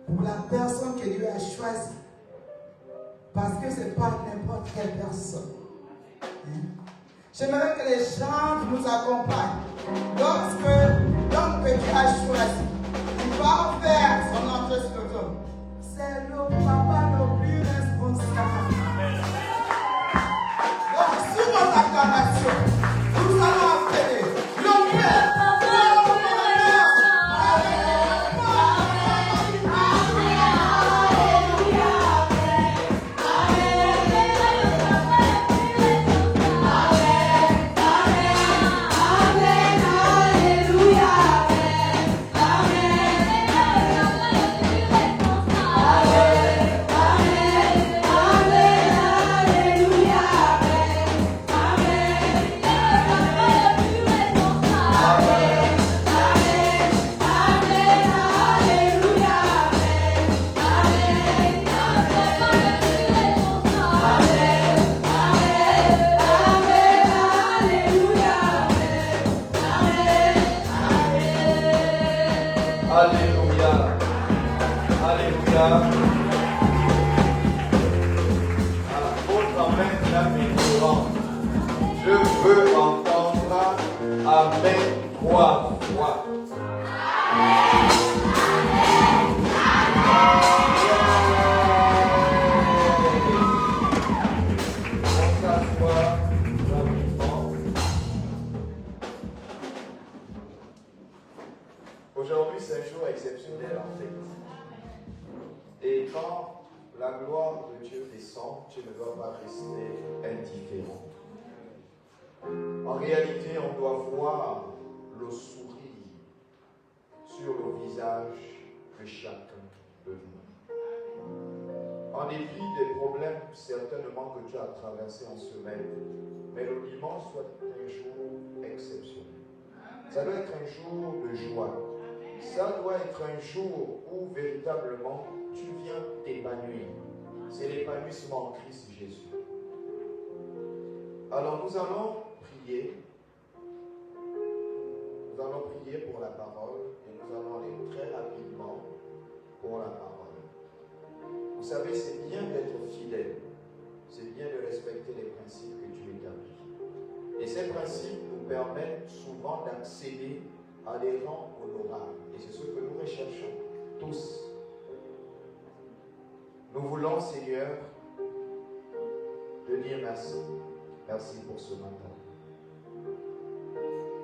pour la personne que Dieu a choisie. Parce que ce n'est pas n'importe quelle personne. J'aimerais que les gens qui nous accompagnent, lorsque l'homme que Dieu a choisi, il va faire son entrée sur le trône. C'est le papa le plus responsable. Donc, sur notre acclamation, nous allons appeler le Père. Aujourd'hui, c'est un jour exceptionnel en fait. Et quand la gloire de Dieu descend, tu ne dois pas rester indifférent. En réalité, on doit voir le sourire sur le visage de chacun de nous. En dépit des problèmes certainement que Dieu a traversés en semaine, mais le dimanche soit un jour exceptionnel. Ça doit être un jour de joie. Ça doit être un jour où véritablement tu viens t'épanouir. C'est l'épanouissement en Christ Jésus. Alors nous allons prier. Nous allons prier pour la parole et nous allons aller très rapidement pour la parole. Vous savez, c'est bien d'être fidèle. C'est bien de respecter les principes que Dieu établit. Et ces principes nous permettent souvent d'accéder à des rangs honorables. Et c'est ce que nous recherchons tous. Nous voulons, Seigneur, te dire merci. Merci pour ce matin.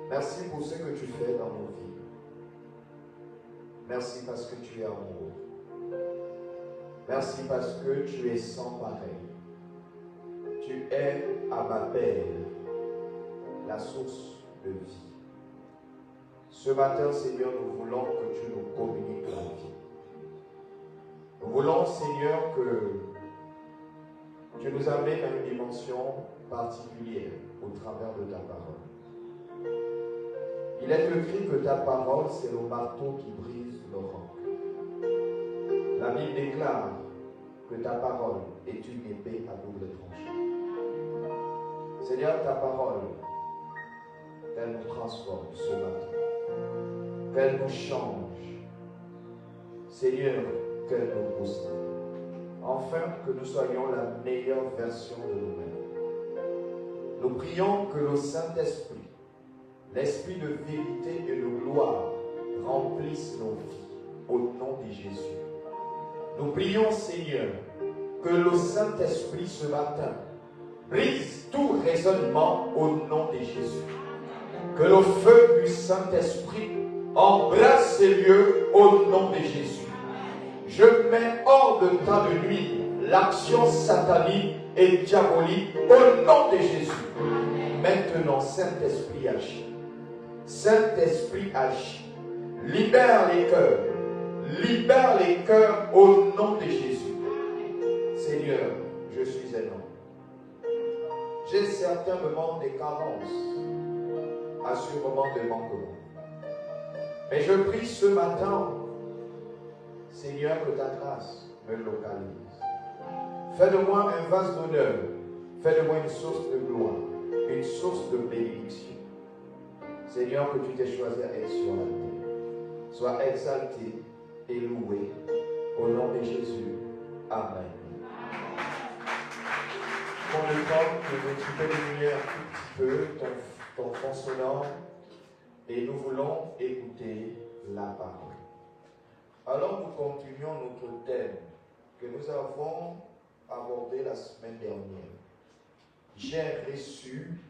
Merci pour ce que tu fais dans nos vies. Merci parce que tu es amour. Merci parce que tu es sans pareil. Tu es à ma belle, la source de vie. Ce matin, Seigneur, nous voulons que tu nous communiques la vie. Nous voulons, Seigneur, que tu nous amènes à une dimension particulière au travers de ta parole. Il est écrit que ta parole, c'est le marteau qui brise le roc. La Bible déclare que ta parole est une épée à double tranchant. Seigneur, ta parole, qu'elle nous transforme ce matin. Qu'elle nous change. Seigneur, qu'elle nous booste. Enfin, que nous soyons la meilleure version de nous-mêmes. Nous prions que le Saint-Esprit, l'Esprit de vérité et de gloire, remplisse nos vies au nom de Jésus. Nous prions, Seigneur, que le Saint-Esprit ce matin brise tout raisonnement au nom de Jésus. Que le feu du Saint-Esprit embrasse ces lieux au nom de Jésus. Je mets hors de temps de nuit l'action satanique et diabolique au nom de Jésus. Maintenant, Saint-Esprit agit. Saint-Esprit agit. Libère les cœurs. Libère les cœurs au nom de Jésus. Seigneur, je suis un homme. J'ai certains moments de carence, assurément de manquement. Mais je prie ce matin, Seigneur, que ta grâce me localise. Fais de moi un vase d'honneur. Fais de moi une source de gloire, une source de bénédiction. Seigneur, que tu t'es choisi à être sur la terre. Sois exalté et loué au Au nom de Jésus. Amen. Prends le temps que tu peux diminuer un tout petit peu ton fond sonore et nous voulons écouter la parole. Alors nous continuons notre thème que nous avons abordé la semaine dernière. J'ai reçu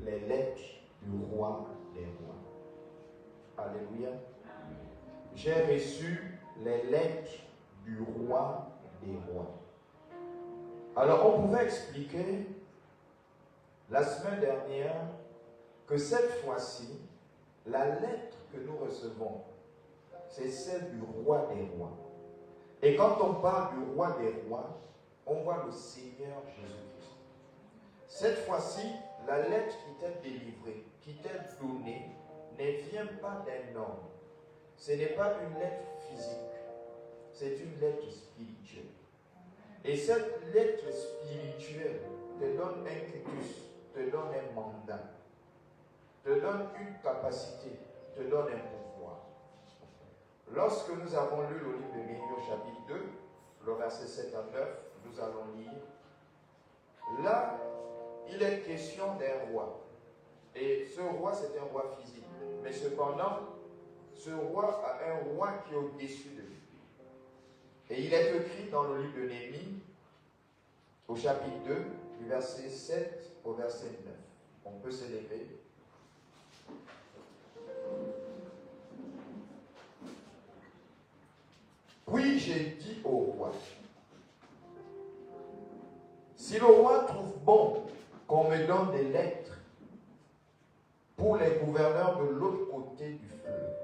les lettres du roi des rois. Alléluia. J'ai reçu les lettres du roi des rois. Alors on pouvait expliquer la semaine dernière que cette fois-ci, la lettre que nous recevons, c'est celle du roi des rois. Et quand on parle du roi des rois, on voit le Seigneur Jésus-Christ. Cette fois-ci, la lettre qui t'est délivrée, qui t'est donnée, ne vient pas d'un homme. Ce n'est pas une lettre physique, c'est une lettre spirituelle. Et cette lettre spirituelle te donne un quitus, te donne un mandat, te donne une capacité, te donne un pouvoir. Lorsque nous avons lu le livre de Néhémie au chapitre 2, le verset 7 à 9, nous allons lire. Là, il est question d'un roi. Et ce roi, c'est un roi physique. Mais cependant, ce roi a un roi qui est au-dessus de lui. Et il est écrit dans le livre de Néhémie, au chapitre 2, du verset 7 au verset 9. On peut s'élever. Puis j'ai dit au roi, si le roi trouve bon qu'on me donne des lettres pour les gouverneurs de l'autre côté du fleuve,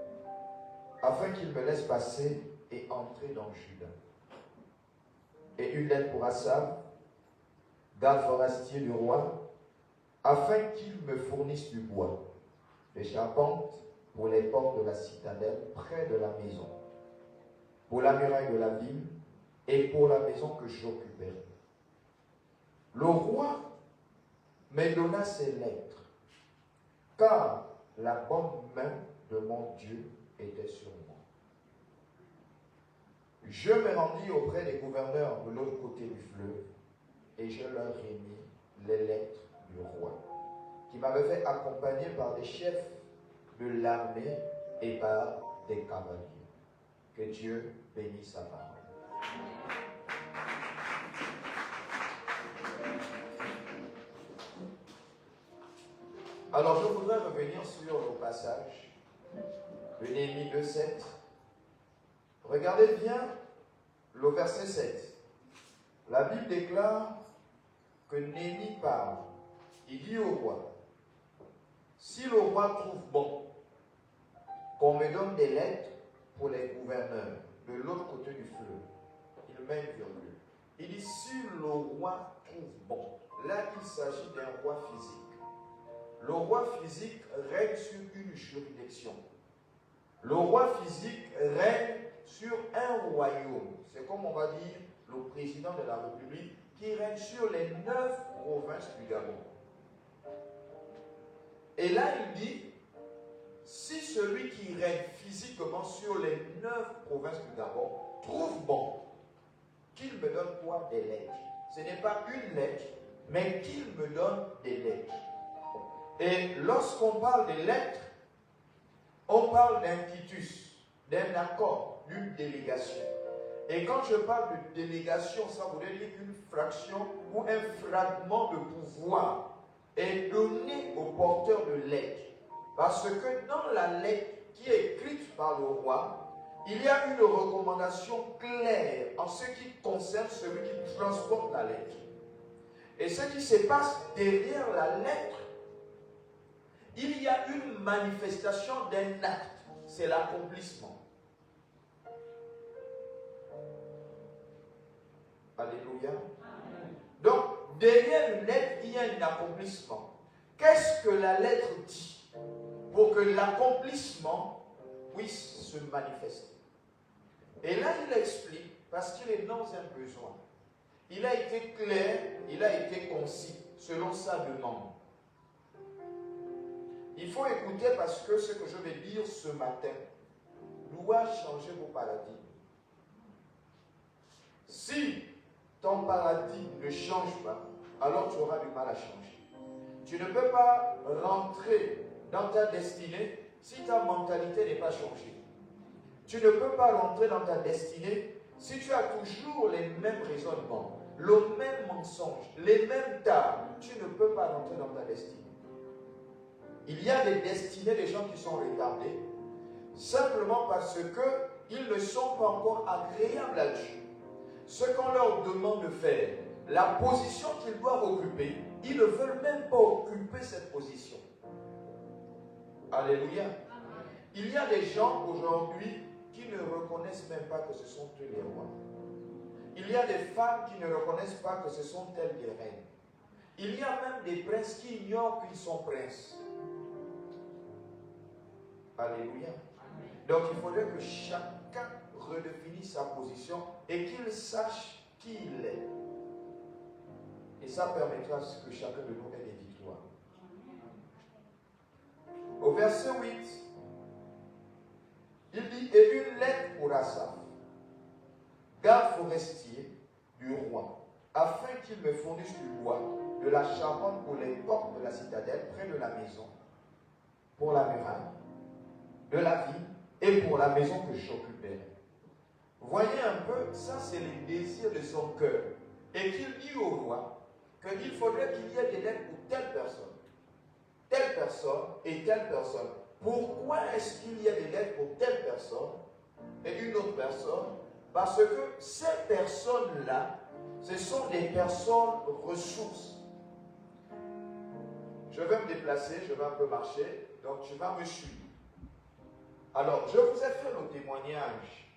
afin qu'ils me laissent passer et entrer dans Juda, et une lettre pour Assab, garde forestier du roi, afin qu'il me fournisse du bois, des charpentes pour les portes de la citadelle près de la maison, pour la muraille de la ville et pour la maison que j'occuperai. Le roi me donna ces lettres, car la bonne main de mon Dieu était sur moi. Je me rendis auprès des gouverneurs de l'autre côté du fleuve et je leur remis les lettres du roi, qui m'avait fait accompagner par des chefs de l'armée et par des cavaliers. Que Dieu bénisse sa parole. Alors je voudrais revenir sur le passage de Néhémie 2:7. Regardez bien le verset 7. La Bible déclare que Néhémie parle. Il dit au roi, si le roi trouve bon qu'on me donne des lettres pour les gouverneurs de l'autre côté du fleuve, il met une virgule. Il dit, si le roi trouve bon. Là, il s'agit d'un roi physique. Le roi physique règne sur une juridiction. Le roi physique règne sur un royaume. C'est comme on va dire le président de la République qui règne sur les 9 provinces du Gabon. Et là, il dit, si celui qui règne physiquement sur les 9 provinces du Gabon trouve bon qu'il me donne quoi? Des lettres. Ce n'est pas une lettre, mais qu'il me donne des lettres. Et lorsqu'on parle des lettres, on parle d'un quitus, d'un accord, d'une délégation. Et quand je parle de délégation, ça voudrait dire qu'une fraction ou un fragment de pouvoir est donné au porteur de lettres. Parce que dans la lettre qui est écrite par le roi, il y a une recommandation claire en ce qui concerne celui qui transporte la lettre. Et ce qui se passe derrière la lettre, il y a une manifestation d'un acte, c'est l'accomplissement. Alléluia. Donc, derrière une lettre, il y a un accomplissement. Qu'est-ce que la lettre dit pour que l'accomplissement puisse se manifester? Et là, il explique, parce qu'il est dans un besoin. Il a été clair, il a été concis, selon sa demande. Il faut écouter parce que ce que je vais dire ce matin doit changer vos paradigmes. Si ton paradigme ne change pas, alors tu auras du mal à changer. Tu ne peux pas rentrer dans ta destinée si ta mentalité n'est pas changée. Tu ne peux pas rentrer dans ta destinée si tu as toujours les mêmes raisonnements, le même mensonge, les mêmes tables. Tu ne peux pas rentrer dans ta destinée. Il y a des destinées des gens qui sont retardés simplement parce qu'ils ne sont pas encore agréables à Dieu. Ce qu'on leur demande de faire, la position qu'ils doivent occuper, ils ne veulent même pas occuper cette position. Alléluia. Il y a des gens aujourd'hui qui ne reconnaissent même pas que ce sont eux les rois. Il y a des femmes qui ne reconnaissent pas que ce sont elles les reines. Il y a même des princes qui ignorent qu'ils sont princes. Alléluia. Donc il faudrait que chacun redéfinisse sa position et qu'il sache qui il est. Et ça permettra que chacun de nous ait des victoires. Au verset 8, il dit, et une lettre pour Asaph, garde forestier du roi, afin qu'il me fournisse du bois, de la charpente pour les portes de la citadelle, près de la maison, pour la muraille, de la ville, et pour la maison que j'occupais. Voyez un peu, ça c'est les désirs de son cœur. Et qu'il dit au roi qu'il faudrait qu'il y ait des lettres pour telle personne et telle personne. Pourquoi est-ce qu'il y a des lettres pour telle personne et une autre personne? Parce que ces personnes-là, ce sont des personnes ressources. Je vais me déplacer, je vais un peu marcher, donc tu vas me suivre. Alors, je vous ai fait le témoignage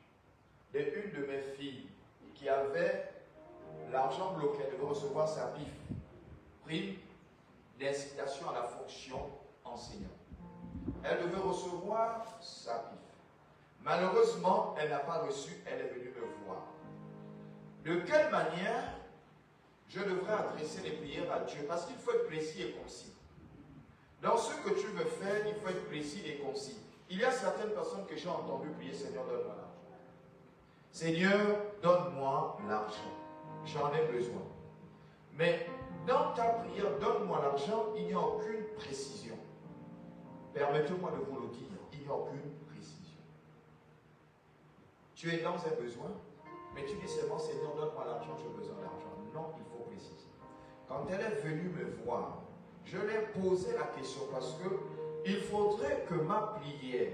d'une de mes filles qui avait l'argent bloqué, elle devait recevoir sa PIF, prime d'incitation à la fonction enseignante. Elle devait recevoir sa PIF. Malheureusement, elle n'a pas reçu, elle est venue me voir. De quelle manière je devrais adresser les prières à Dieu? Parce qu'il faut être précis et concis. Dans ce que tu veux faire, il faut être précis et concis. Il y a certaines personnes que j'ai entendu prier, Seigneur, donne-moi l'argent. Seigneur, donne-moi l'argent. J'en ai besoin. Mais dans ta prière, donne-moi l'argent, il n'y a aucune précision. Permettez-moi de vous le dire, il n'y a aucune précision. Tu es dans un besoin, mais tu dis seulement, Seigneur, donne-moi l'argent, j'ai besoin d'argent. Non, il faut préciser. Quand elle est venue me voir, je lui ai posé la question parce que il faudrait que ma prière,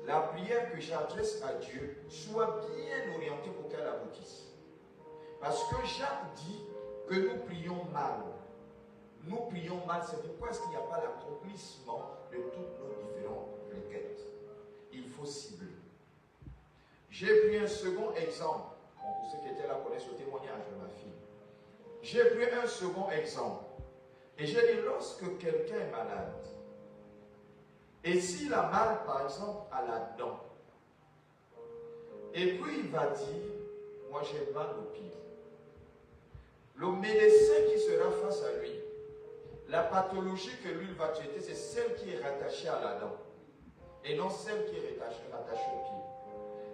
la prière que j'adresse à Dieu, soit bien orientée pour qu'elle aboutisse. Parce que Jacques dit que nous prions mal. Nous prions mal, c'est pourquoi est-ce qu'il n'y a pas l'accomplissement de toutes nos différentes requêtes. Il faut cibler. J'ai pris un second exemple. Bon, pour ceux qui étaient là connaissent le témoignage de ma fille. J'ai pris un second exemple. Et j'ai dit, lorsque quelqu'un est malade, et s'il a mal, par exemple, à la dent, et puis il va dire, moi j'ai mal au pied. Le médecin qui sera face à lui, la pathologie que lui va traiter, c'est celle qui est rattachée à la dent, et non celle qui est rattachée au pied.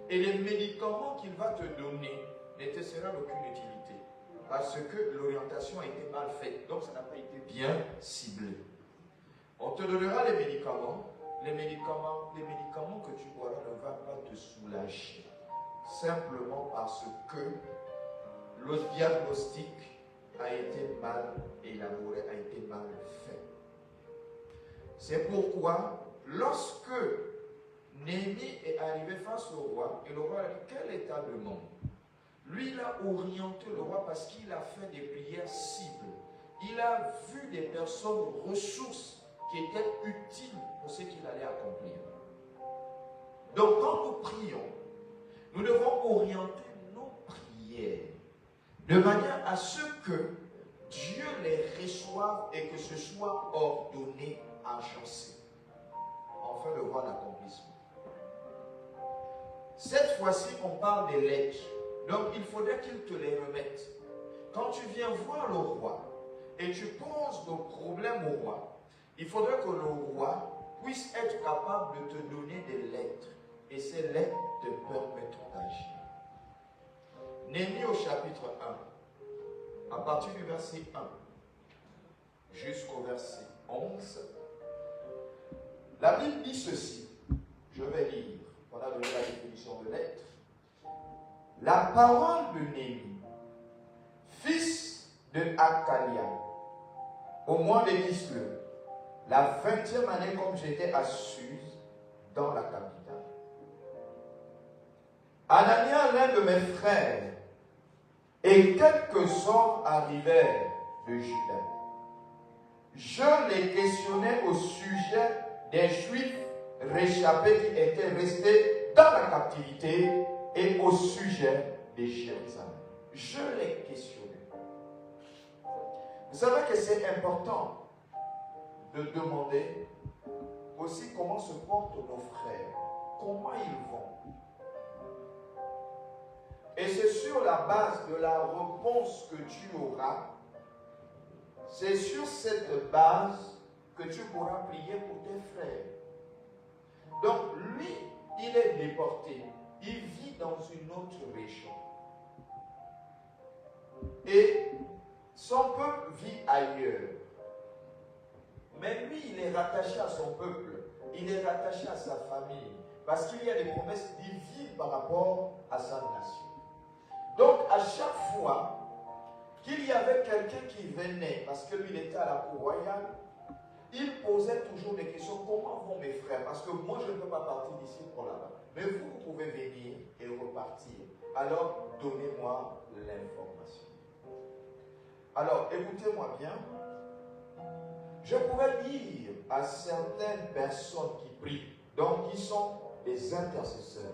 Et les médicaments qu'il va te donner ne te seront d'aucune utilité, parce que l'orientation a été mal faite, donc ça n'a pas été bien ciblé. On te donnera les médicaments que tu boiras ne vont pas te soulager. Simplement parce que le diagnostic a été mal élaboré, a été mal fait. C'est pourquoi, lorsque Néhémie est arrivé face au roi, et le roi a dit, quelle est ta demande? Lui, il a orienté le roi parce qu'il a fait des prières cibles. Il a vu des personnes ressources qui étaient utiles pour ce qu'il allait accomplir. Donc, quand nous prions, nous devons orienter nos prières de manière à ce que Dieu les reçoive et que ce soit ordonné, agencé, afin de voir l'accomplissement. Cette fois-ci, on parle des lettres. Donc, il faudrait qu'il te les remette. Quand tu viens voir le roi et tu poses le problème au roi, il faudrait que le roi puisse être capable de te donner des lettres. Et ces lettres te permettront d'agir. Néhémie au chapitre 1, à partir du verset 1 jusqu'au verset 11, la Bible dit ceci. Je vais lire. On a donné la définition de l'être. La parole de Néhémie, fils de Hakalia, au mois de Kislev, la 20e année comme j'étais à Suse, dans la capitale. Anania, l'un de mes frères, et quelques hommes arrivèrent de Juda. Je les questionnais au sujet des Juifs réchappés qui étaient restés dans la captivité et au sujet de Jérusalem. Je les questionnais. Vous savez que c'est important de demander aussi comment se portent nos frères, comment ils vont. Et c'est sur la base de la réponse que tu auras, c'est sur cette base que tu pourras prier pour tes frères. Donc lui, il est déporté, il vit dans une autre région. Et son peuple vit ailleurs. Mais lui, il est rattaché à son peuple, il est rattaché à sa famille, parce qu'il y a des promesses divines par rapport à sa nation. Donc, à chaque fois qu'il y avait quelqu'un qui venait, parce que lui, il était à la cour royale, il posait toujours des questions. Comment vont mes frères? Parce que moi, je ne peux pas partir d'ici pour là-bas. Mais vous, vous pouvez venir et repartir. Alors, donnez-moi l'information. Alors, écoutez-moi bien. Je pourrais dire à certaines personnes qui prient, donc qui sont des intercesseurs,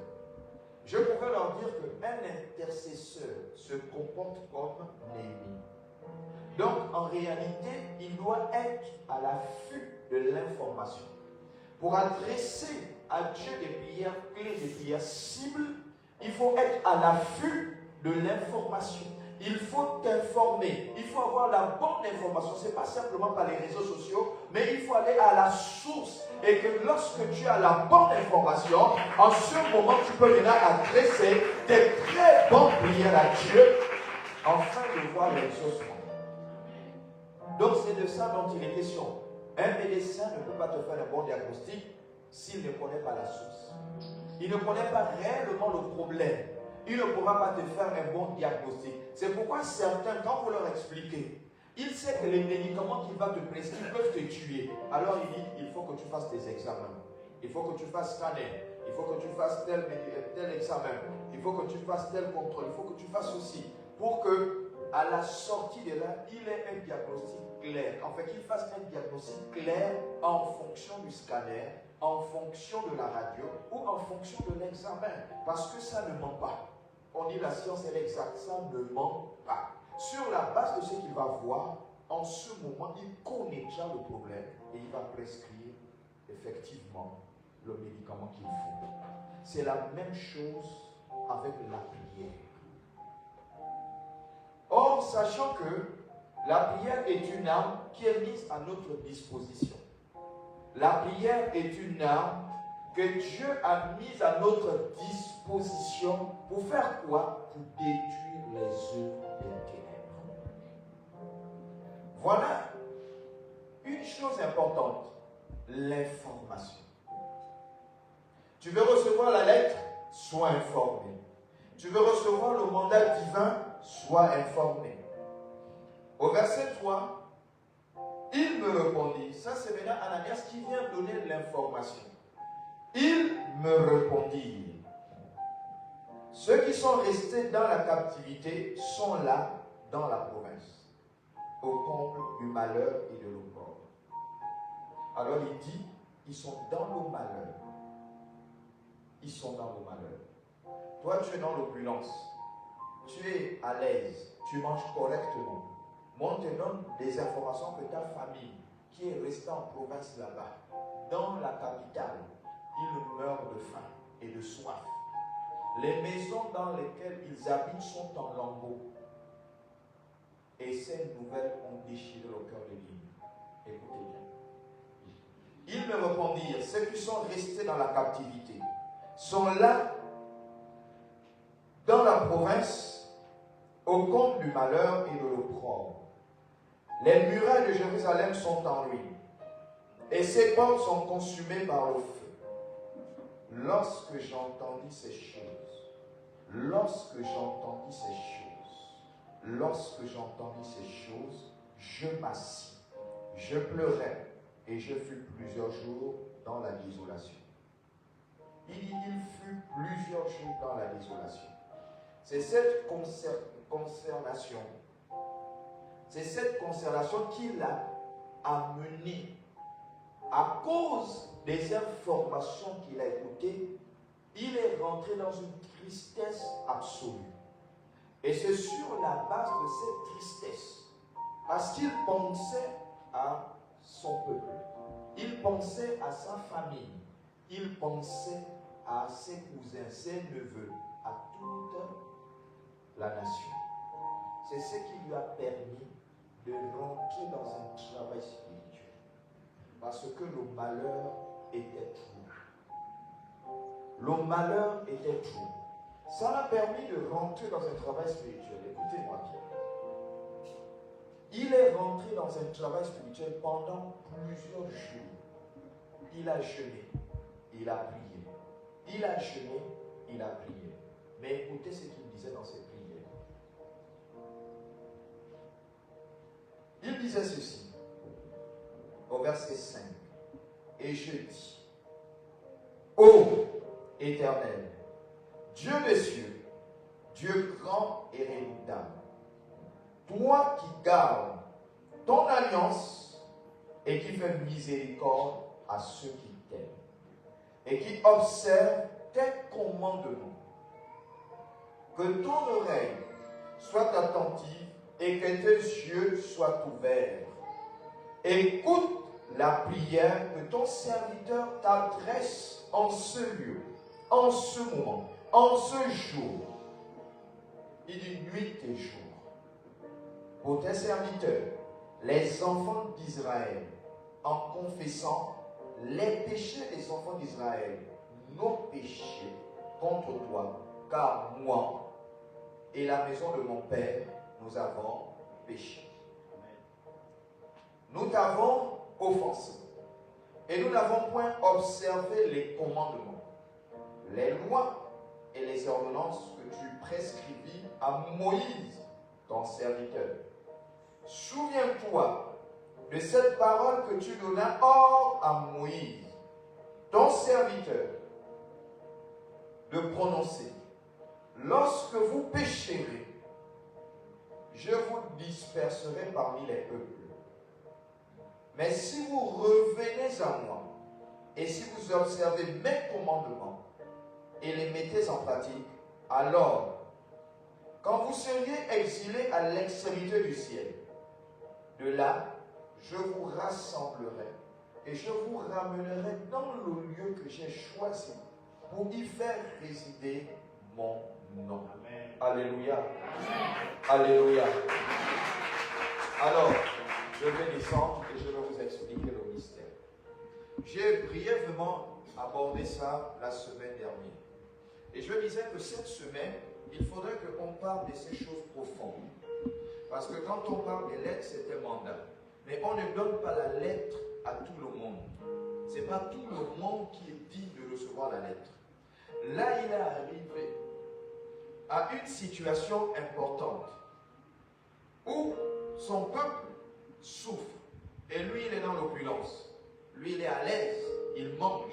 je pourrais leur dire qu'un intercesseur se comporte comme Néhémie. Donc, en réalité, il doit être à l'affût de l'information. Pour adresser à Dieu des prières clés, des prières cibles, il faut être à l'affût de l'information. Il faut t'informer. Il faut avoir la bonne information. Ce n'est pas simplement par les réseaux sociaux, mais il faut aller à la source. Et que lorsque tu as la bonne information, en ce moment, tu peux maintenant adresser des très bonnes prières à Dieu, afin de voir l'exaucement. Donc c'est de ça dont il est question. Un médecin ne peut pas te faire un bon diagnostic s'il ne connaît pas la source. Il ne connaît pas réellement le problème. Il ne pourra pas te faire un bon diagnostic. C'est pourquoi certains, quand vous leur expliquez, il sait que les médicaments qu'il va te prescrire peuvent te tuer. Alors il dit, il faut que tu fasses des examens. Il faut que tu fasses scanner. Il faut que tu fasses tel examen. Il faut que tu fasses tel contrôle. Il faut que tu fasses ceci. Pour que, à la sortie de là, il ait un diagnostic clair. En fait, qu'il fasse un diagnostic clair en fonction du scanner, en fonction de la radio ou en fonction de l'examen. Parce que ça ne ment pas. On dit la science est exacte, ça ne ment pas. Sur la base de ce qu'il va voir, en ce moment, il connaît déjà le problème et il va prescrire effectivement le médicament qu'il faut. C'est la même chose avec la prière. Or, sachant que la prière est une arme qui est mise à notre disposition. La prière est une arme que Dieu a mise à notre disposition pour faire quoi? Pour détruire les œuvres des ténèbres. Voilà une chose importante, l'information. Tu veux recevoir la lettre? Sois informé. Tu veux recevoir le mandat divin? Sois informé. Au verset 3, il me répondit, ça c'est maintenant Ananias qui vient donner l'information. Il me répondit, ceux qui sont restés dans la captivité sont là dans la province, au comble du malheur et de l'opprobre. Alors il dit, ils sont dans le malheur. Ils sont dans le malheur. Toi, tu es dans l'opulence. Tu es à l'aise. Tu manges correctement. Moi, on te donne des informations que ta famille, qui est restée en province là-bas, dans la capitale, ils meurent de faim et de soif. Les maisons dans lesquelles ils habitent sont en lambeaux. Et ces nouvelles ont déchiré le cœur de l'île. Écoutez bien. Ils me répondirent, ceux qui sont restés dans la captivité sont là, dans la province, au compte du malheur et de l'opprobre. Les murailles de Jérusalem sont en ruine, et ses portes sont consumées par le feu. Lorsque j'entendis ces choses, je m'assis, je pleurais, et je fus plusieurs jours dans la désolation. Il fut plusieurs jours dans la désolation. C'est cette consternation qui l'a amené, à cause des informations qu'il a écoutées, il est rentré dans une tristesse absolue. Et c'est sur la base de cette tristesse, parce qu'il pensait à son peuple, il pensait à sa famille, il pensait à ses cousins, ses neveux, à toute la nation. C'est ce qui lui a permis de rentrer dans un travail spirituel. Parce que le malheur était trop. Le malheur était trop. Ça l'a permis de rentrer dans un travail spirituel. Écoutez-moi bien. Il est rentré dans un travail spirituel pendant plusieurs jours. Il a jeûné, il a prié. Il a jeûné, il a prié. Mais écoutez ce qu'il disait dans ses prières. Il disait ceci, au verset 5. Et je dis, ô Éternel, Dieu des cieux, Dieu grand et redoutable, toi qui gardes ton alliance et qui fais miséricorde à ceux qui t'aiment et qui observent tes commandements, que ton oreille soit attentive et que tes yeux soient ouverts. Écoute la prière que ton serviteur t'adresse en ce lieu, en ce moment, en ce jour. Il dit nuit et jour. Pour tes serviteurs, les enfants d'Israël, en confessant les péchés des enfants d'Israël, nos péchés contre toi, car moi et la maison de mon Père, nous avons péché. Nous t'avons offensé et nous n'avons point observé les commandements, les lois et les ordonnances que tu prescrivis à Moïse, ton serviteur. Souviens-toi de cette parole que tu donnas ordre à Moïse, ton serviteur, de prononcer. Lorsque vous pécherez, je vous disperserai parmi les peuples. Mais si vous revenez à moi, et si vous observez mes commandements, et les mettez en pratique, alors, quand vous seriez exilés à l'extrémité du ciel, de là, je vous rassemblerai, et je vous ramènerai dans le lieu que j'ai choisi, pour y faire résider mon nom. Amen. Alléluia. Amen. Alléluia. Alors, je vais descendre et je vais vous expliquer le mystère. J'ai brièvement abordé ça la semaine dernière. Et je disais que cette semaine, il faudrait qu'on parle de ces choses profondes. Parce que quand on parle des lettres, c'est un mandat. Mais on ne donne pas la lettre à tout le monde. Ce n'est pas tout le monde qui est digne de recevoir la lettre. Là, il est arrivé à une situation importante où son peuple souffre. Et lui, il est dans l'opulence. Lui, il est à l'aise. Il mange.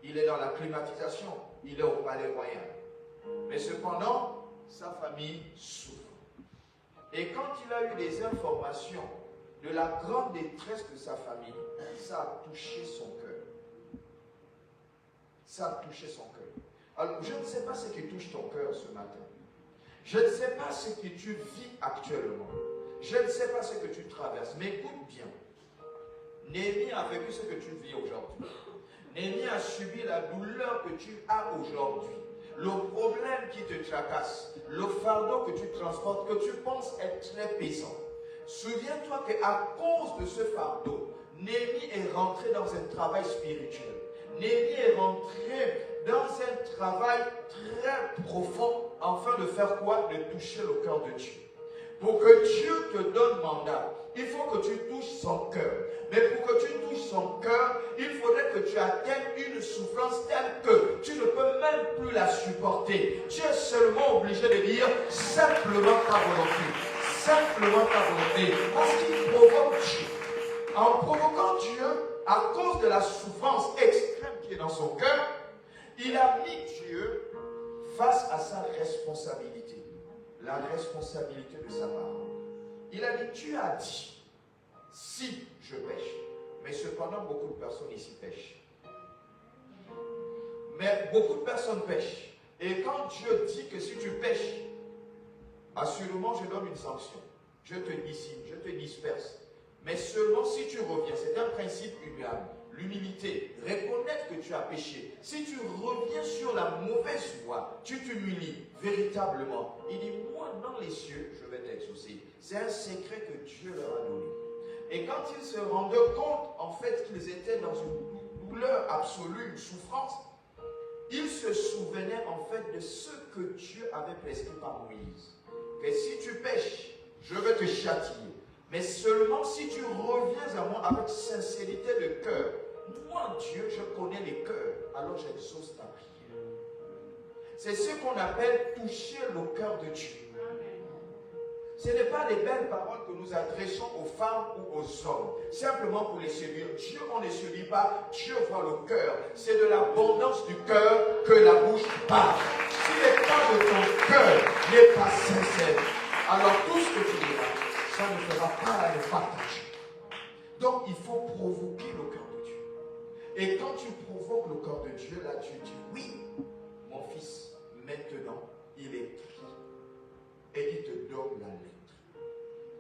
Il est dans la climatisation. Il est au palais royal. Mais cependant, sa famille souffre. Et quand il a eu des informations de la grande détresse de sa famille, ça a touché son cœur. Ça a touché son cœur. Alors, je ne sais pas ce qui touche ton cœur ce matin. Je ne sais pas ce que tu vis actuellement. Je ne sais pas ce que tu traverses. Mais écoute bien. Néhémie a vécu ce que tu vis aujourd'hui. Néhémie a subi la douleur que tu as aujourd'hui. Le problème qui te tracasse. Le fardeau que tu transportes, que tu penses être très pesant. Souviens-toi qu'à cause de ce fardeau, Néhémie est rentré dans un travail spirituel. Néhémie est rentré dans un travail très profond afin de faire quoi? De toucher le cœur de Dieu. Pour que Dieu te donne mandat, il faut que tu touches son cœur. Mais pour que tu touches son cœur, il faudrait que tu atteignes une souffrance telle que tu ne peux même plus la supporter. Tu es seulement obligé de dire simplement ta volonté. Simplement ta volonté. Parce qu'il provoque Dieu. En provoquant Dieu, à cause de la souffrance extrême qui est dans son cœur, il a mis Dieu face à sa responsabilité. La responsabilité de sa parole. Il a dit, tu as dit, si je pêche, mais cependant beaucoup de personnes ici pêchent. Mais beaucoup de personnes pêchent. Et quand Dieu dit que si tu pêches, assurément je donne une sanction. Je te décime, je te disperse. Mais seulement si tu reviens, c'est un principe humble. L'humilité, reconnaître que tu as péché. Si tu reviens sur la mauvaise voie, tu t'humilies véritablement. Il dit, moi dans les cieux, je vais t'exaucer. C'est un secret que Dieu leur a donné. Et quand ils se rendaient compte, en fait, qu'ils étaient dans une douleur absolue, une souffrance, ils se souvenaient en fait de ce que Dieu avait prescrit par Moïse. Que si tu pêches, je vais te châtier. Mais seulement si tu reviens à moi avec sincérité de cœur. Moi, Dieu, je connais les cœurs, alors j'exauce ta prière. C'est ce qu'on appelle toucher le cœur de Dieu. Ce n'est pas les belles paroles que nous adressons aux femmes ou aux hommes, simplement pour les séduire. Dieu, on ne séduit pas, Dieu voit le cœur. C'est de l'abondance du cœur que la bouche parle. Si l'état de ton cœur n'est pas sincère, alors tout ce que tu diras, ça ne fera pas le partage. Donc il faut provoquer le cœur de Dieu. Et quand tu provoques le cœur de Dieu, là tu dis, oui, mon fils, maintenant, il est écrit. Et il te donne la lettre.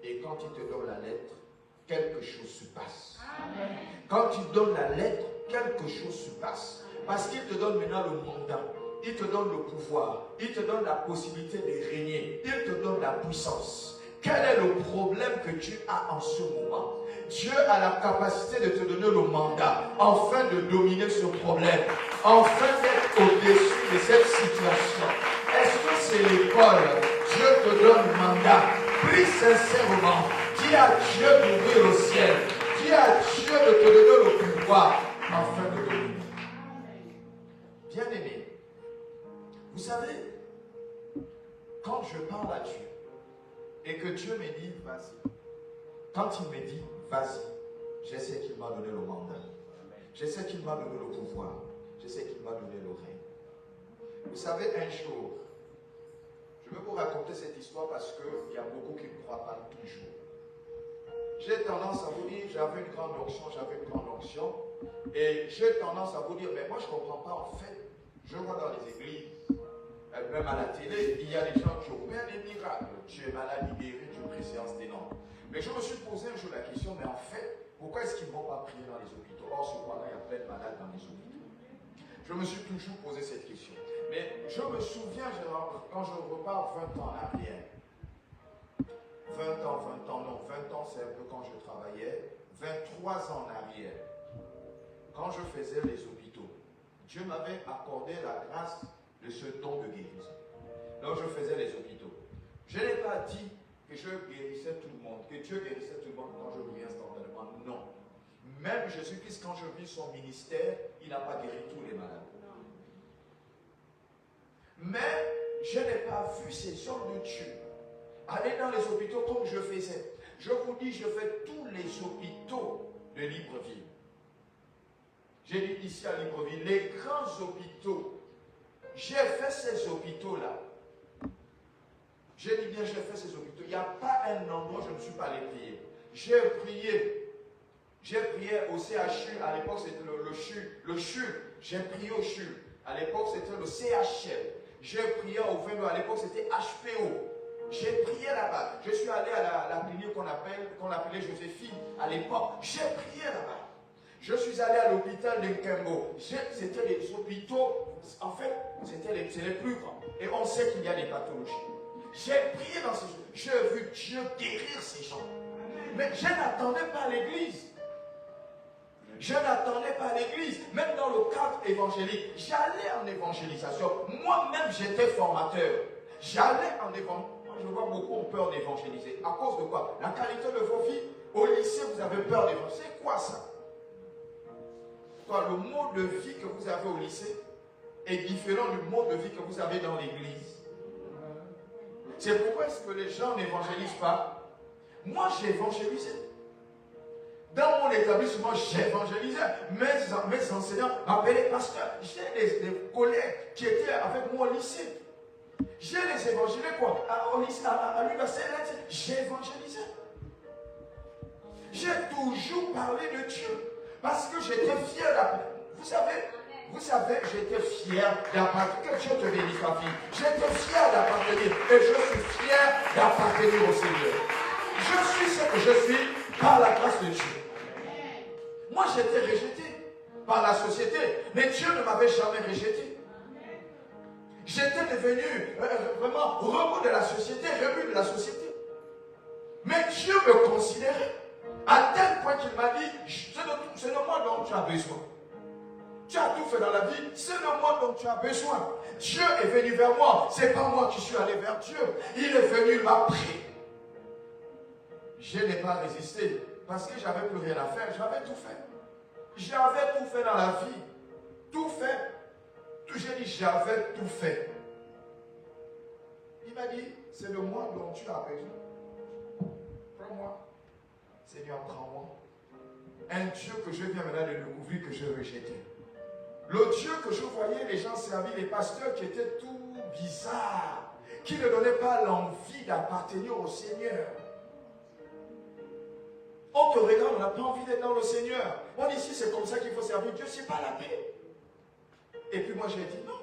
Et quand il te donne la lettre, quelque chose se passe. Amen. Quand il donne la lettre, quelque chose se passe. Parce qu'il te donne maintenant le mandat. Il te donne le pouvoir. Il te donne la possibilité de régner. Il te donne la puissance. Quel est le problème que tu as en ce moment? Dieu a la capacité de te donner le mandat, afin de dominer ce problème, afin d'être au-dessus de cette situation. Est-ce que c'est l'école? Dieu te donne le mandat. Prie sincèrement. Dis à Dieu d'ouvrir le ciel. Dis à Dieu de te donner le pouvoir, afin de dominer. Bien-aimé, vous savez, quand je parle à Dieu, et que Dieu me dit, vas-y. Quand il me dit, vas-y, je sais qu'il m'a donné le mandat. Je sais qu'il m'a donné le pouvoir. Je sais qu'il m'a donné le règne. Vous savez, un jour, je vais vous raconter cette histoire parce qu'il y a beaucoup qui ne croient pas toujours. J'ai tendance à vous dire, j'avais une grande onction, et j'ai tendance à vous dire, mais moi je ne comprends pas en fait. Je vois dans les églises, même à la télé, il y a des gens qui opèrent des miracles. Tu es malade, il guérit, tu pries séance d'énorme. Mais je me suis posé un jour la question, mais en fait, pourquoi est-ce qu'ils ne vont pas prier dans les hôpitaux? Or, cependant, il y a plein de malades dans les hôpitaux. Je me suis toujours posé cette question. Mais je me souviens, quand je repars 20 ans en arrière, 20 ans, c'est un peu quand je travaillais, 23 ans en arrière, quand je faisais les hôpitaux, Dieu m'avait accordé la grâce de ce don de guérison. Donc je faisais les hôpitaux. Je n'ai pas dit que je guérissais tout le monde, que Dieu guérissais tout le monde quand je guéris instantanément. Non. Même Jésus-Christ, quand je vis son ministère, il n'a pas guéri tous les malades. Mais je n'ai pas vu ces hommes de Dieu aller dans les hôpitaux comme je faisais. Je vous dis, je fais tous les hôpitaux de Libreville. J'ai dit ici à Libreville, les grands hôpitaux. J'ai fait ces hôpitaux-là. J'ai dit bien, j'ai fait ces hôpitaux. Il n'y a pas un endroit où je ne suis pas allé prier. J'ai prié au CHU. À l'époque, c'était le CHU. J'ai prié au CHU. À l'époque, c'était le CHL. J'ai prié au Vélo. À l'époque, c'était HPO. J'ai prié là-bas. Je suis allé à la clinique qu'on appelait Joséphine à l'époque. J'ai prié là-bas. Je suis allé à l'hôpital de Nkembo. C'était les hôpitaux, en fait, c'est les plus grands. Et on sait qu'il y a des pathologies. J'ai prié dans ces jours. J'ai vu Dieu guérir ces gens. Mais je n'attendais pas l'église. Je n'attendais pas l'église. Même dans le cadre évangélique, j'allais en évangélisation. Moi-même, j'étais formateur. J'allais en évangélisation. Je vois beaucoup ont peur d'évangéliser. À cause de quoi? La qualité de vos vies. Au lycée, vous avez peur d'évangéliser. C'est quoi ça? Toi, le mode de vie que vous avez au lycée est différent du mode de vie que vous avez dans l'église. C'est pourquoi est-ce que les gens n'évangélisent pas? Moi, j'ai évangélisé. Dans mon établissement, j'évangélisais. Mes enseignants m'appelaient pasteur. J'ai des collègues qui étaient avec moi au lycée. J'ai les évangélisés quoi? Au lycée, à l'université, j'ai évangélisé. J'ai toujours parlé de Dieu. Parce que j'étais fier d'appartenir. Vous savez, j'étais fier d'appartenir. Que Dieu te bénisse, ma fille. J'étais fier d'appartenir. Et je suis fier d'appartenir au Seigneur. Je suis ce que je suis par la grâce de Dieu. Moi, j'étais rejeté par la société. Mais Dieu ne m'avait jamais rejeté. J'étais devenu vraiment rebut de la société, rebut de la société. Mais Dieu me considérait. À tel point qu'il m'a dit, c'est de moi dont tu as besoin. Tu as tout fait dans la vie, c'est de moi dont tu as besoin. Dieu est venu vers moi, c'est pas moi qui suis allé vers Dieu. Il est venu, il m'a pris. Je n'ai pas résisté parce que j'avais plus rien à faire, j'avais tout fait. J'avais tout fait dans la vie. Tout fait. J'ai dit, j'avais tout fait. Il m'a dit, c'est de moi dont tu as besoin. Prends-moi. Seigneur, prends-moi. Un Dieu que je viens maintenant de découvrir que je rejetais. Le Dieu que je voyais, les gens servis, les pasteurs qui étaient tout bizarres, qui ne donnaient pas l'envie d'appartenir au Seigneur. On te regarde, on n'a pas envie d'être dans le Seigneur. On dit ici, c'est comme ça qu'il faut servir Dieu, c'est pas la paix. Et puis moi j'ai dit, non.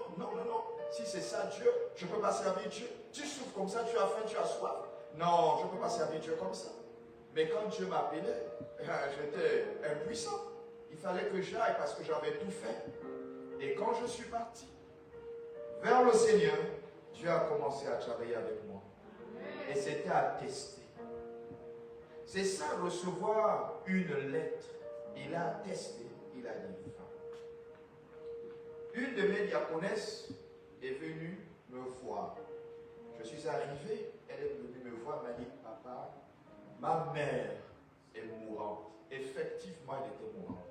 Si c'est ça Dieu, je ne peux pas servir Dieu. Tu souffres comme ça, tu as faim, tu as soif. Non, je ne peux pas servir Dieu comme ça. Mais quand Dieu m'appelait, j'étais impuissant. Il fallait que j'aille parce que j'avais tout fait. Et quand je suis parti vers le Seigneur, Dieu a commencé à travailler avec moi. Et c'était à tester. C'est ça, recevoir une lettre. Il a testé, il a dit. Une de mes diaconesses est venue me voir. Je suis arrivé, elle est venue me voir, elle m'a dit, papa, ma mère est mourante. Effectivement, elle était mourante.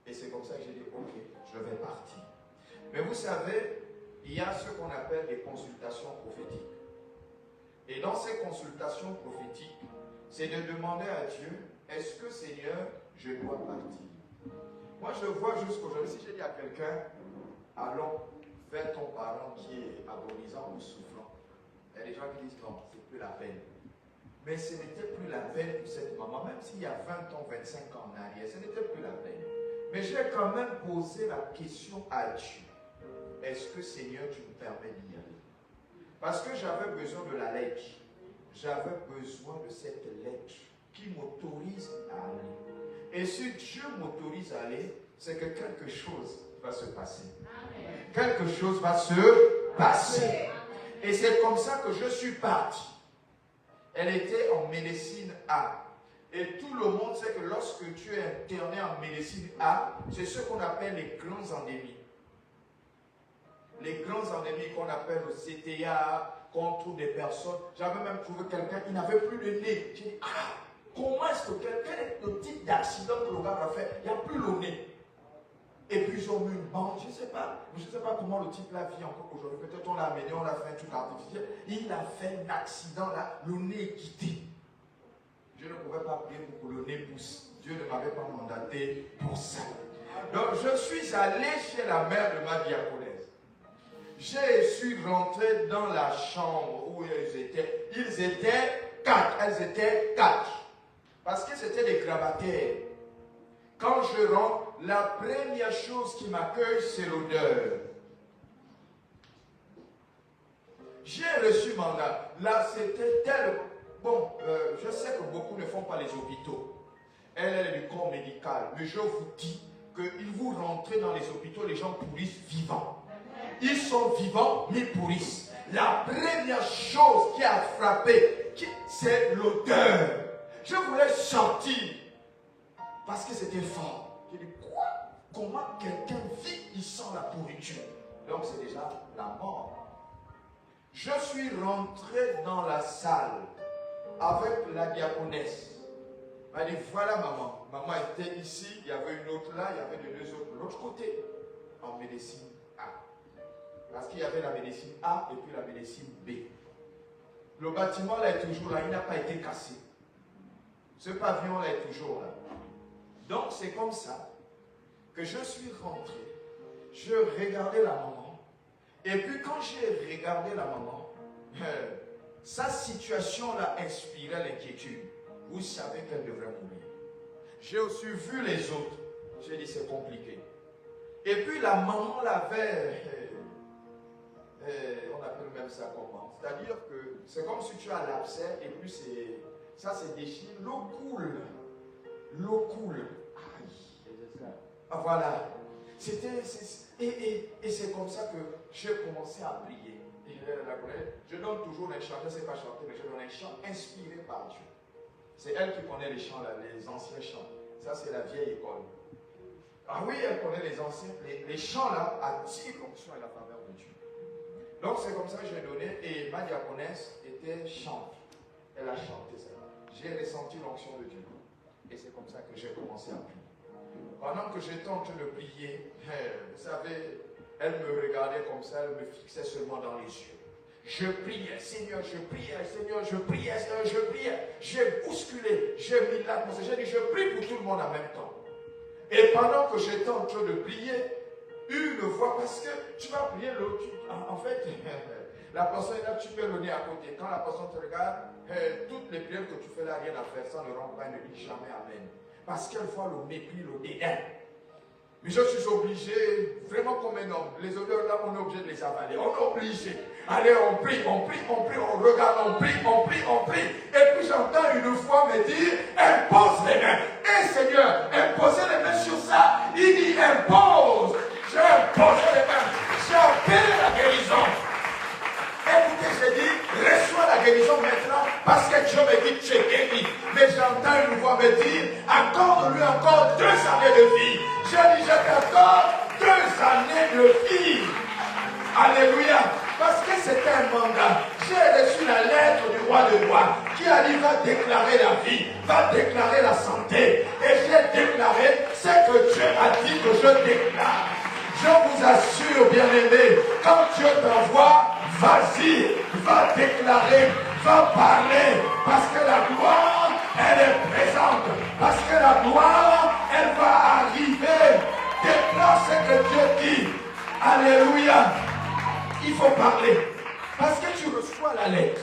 Et c'est comme ça que j'ai dit, ok, je vais partir. Mais vous savez, il y a ce qu'on appelle des consultations prophétiques. Et dans ces consultations prophétiques, c'est de demander à Dieu, est-ce que Seigneur, je dois partir? Moi, je vois jusqu'aujourd'hui, si j'ai dit à quelqu'un, allons vers ton parent qui est agonisant ou souffrant, il y a des gens qui disent non, c'est plus la peine. Mais ce n'était plus la peine pour cette maman, même s'il y a 20 ans, 25 ans en arrière, ce n'était plus la peine. Mais j'ai quand même posé la question à Dieu. Est-ce que Seigneur, tu me permets d'y aller? Parce que j'avais besoin de la lettre. J'avais besoin de cette lettre qui m'autorise à aller. Et si Dieu m'autorise à aller, c'est que quelque chose va se passer. Amen. Quelque chose va se passer. Amen. Et c'est comme ça que je suis parti. Elle était en médecine A. Et tout le monde sait que lorsque tu es interné en médecine A, c'est ce qu'on appelle les grands endémies. Les grands endémies qu'on appelle le CTA, qu'on trouve des personnes. J'avais même trouvé quelqu'un qui n'avait plus de nez. J'ai dit, comment est-ce que quel est le type d'accident que le gars a fait? Il n'y a plus le nez. Et puis ils ont mis une bande, je ne sais pas comment le type là vit encore aujourd'hui. Peut-être on l'a amené, on l'a fait un truc artificiel. Il a fait un accident là, le nez est quitté. Je ne pouvais pas prier pour que le nez pousse. Dieu ne m'avait pas mandaté pour ça. Donc je suis allé chez la mère de ma diaconesse. Je suis rentré dans la chambre où ils étaient. Ils étaient 4. Elles étaient 4. Parce que c'était des gravataires. Quand je rentre, la première chose qui m'accueille, c'est l'odeur. J'ai reçu mandat. Là, c'était tel. Bon, je sais que beaucoup ne font pas les hôpitaux. Elle est du corps médical. Mais je vous dis qu'il vous rentrez dans les hôpitaux, les gens pourrissent vivants. Ils sont vivants, mais pourrissent. La première chose qui a frappé, c'est l'odeur. Je voulais sortir parce que c'était fort. J'ai dit, quoi? Comment quelqu'un vit, il sent la pourriture? Donc c'est déjà la mort. Je suis rentré dans la salle avec la diaconesse. Elle m'a dit, voilà maman. Maman était ici, il y avait une autre là, il y avait les deux autres de l'autre côté, en médecine A. Parce qu'il y avait la médecine A et puis la médecine B. Le bâtiment là est toujours là, il n'a pas été cassé. Ce pavillon là est toujours là. Donc c'est comme ça que je suis rentré. Je regardais la maman. Et puis quand j'ai regardé la maman, sa situation l'a inspiré l'inquiétude. Vous savez qu'elle devrait mourir. J'ai aussi vu les autres. J'ai dit c'est compliqué. Et puis la maman l'avait, on appelle même ça comment? C'est-à-dire que c'est comme si tu as l'abcès et puis ça se déchire. L'eau coule. L'eau coule. Aïe. Ah, voilà. Et c'est comme ça que j'ai commencé à prier. Je donne toujours un chant, je ne sais pas chanter, mais je donne un chant inspiré par Dieu. C'est elle qui connaît les chants, là, les anciens chants. Ça, c'est la vieille école. Ah oui, elle connaît les anciens. Les chants, là, attirent l'onction et la faveur de Dieu. Donc, c'est comme ça que j'ai donné. Et ma diaconesse était chante. Elle a chanté ça. J'ai ressenti l'onction de Dieu. Et c'est comme ça que j'ai commencé à prier. Pendant que j'étais en train de prier, vous savez, elle me regardait comme ça, elle me fixait seulement dans les yeux. Je priais, Seigneur, je priais, Seigneur, je priais, Seigneur, je priais. J'ai bousculé, j'ai mis l'atmosphère, j'ai dit, je prie pour tout le monde en même temps. Et pendant que j'étais en train de prier, une voix, parce que tu vas prier l'autre, en fait, la personne est là, tu mets le nez à côté. Quand la personne te regarde, toutes les prières que tu fais là, rien à faire, ça ne rend pas, elle ne dit jamais Amen. Parce qu'elle voit le mépris, le dédain. Mais je suis obligé, vraiment comme un homme, les odeurs là, on est obligé de les avaler. On est obligé. Allez, on prie, on regarde, on prie. Et puis j'entends une voix me dire, impose les mains. Et Seigneur, imposez les mains sur ça. Il dit, impose. J'ai imposé les mains. J'ai appelé la guérison. Écoutez, j'ai dit, reçois la guérison maintenant, parce que Dieu me dit que tu es guéri. Mais j'entends une voix me dire, accorde-lui encore 2 années de vie. J'ai dit, je t'accorde 2 années de vie. Alléluia. Parce que c'était un mandat. J'ai reçu la lettre du roi de roi qui a dit, va déclarer la vie, va déclarer la santé. Et j'ai déclaré ce que Dieu a dit que je déclare. Je vous assure, bien-aimés, quand Dieu t'envoie, vas-y, va déclarer, va parler, parce que la gloire, elle est présente, parce que la gloire, elle va arriver. Déclare ce que Dieu dit. Alléluia. Il faut parler, parce que tu reçois la lettre.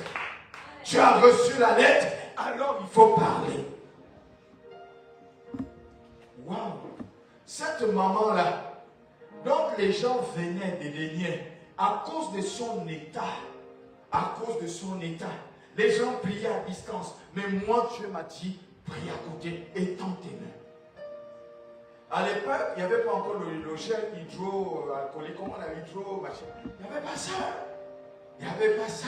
Tu as reçu la lettre, alors il faut parler. Waouh. Cette maman-là, donc les gens venaient dédaigner à cause de son état. À cause de son état. Les gens priaient à distance. Mais moi, Dieu m'a dit, prie à côté et tends tes mains. À l'époque, il n'y avait pas encore le gel hydroalcoolique, comment on a hydro, machin. Il n'y avait pas ça. Il n'y avait pas ça.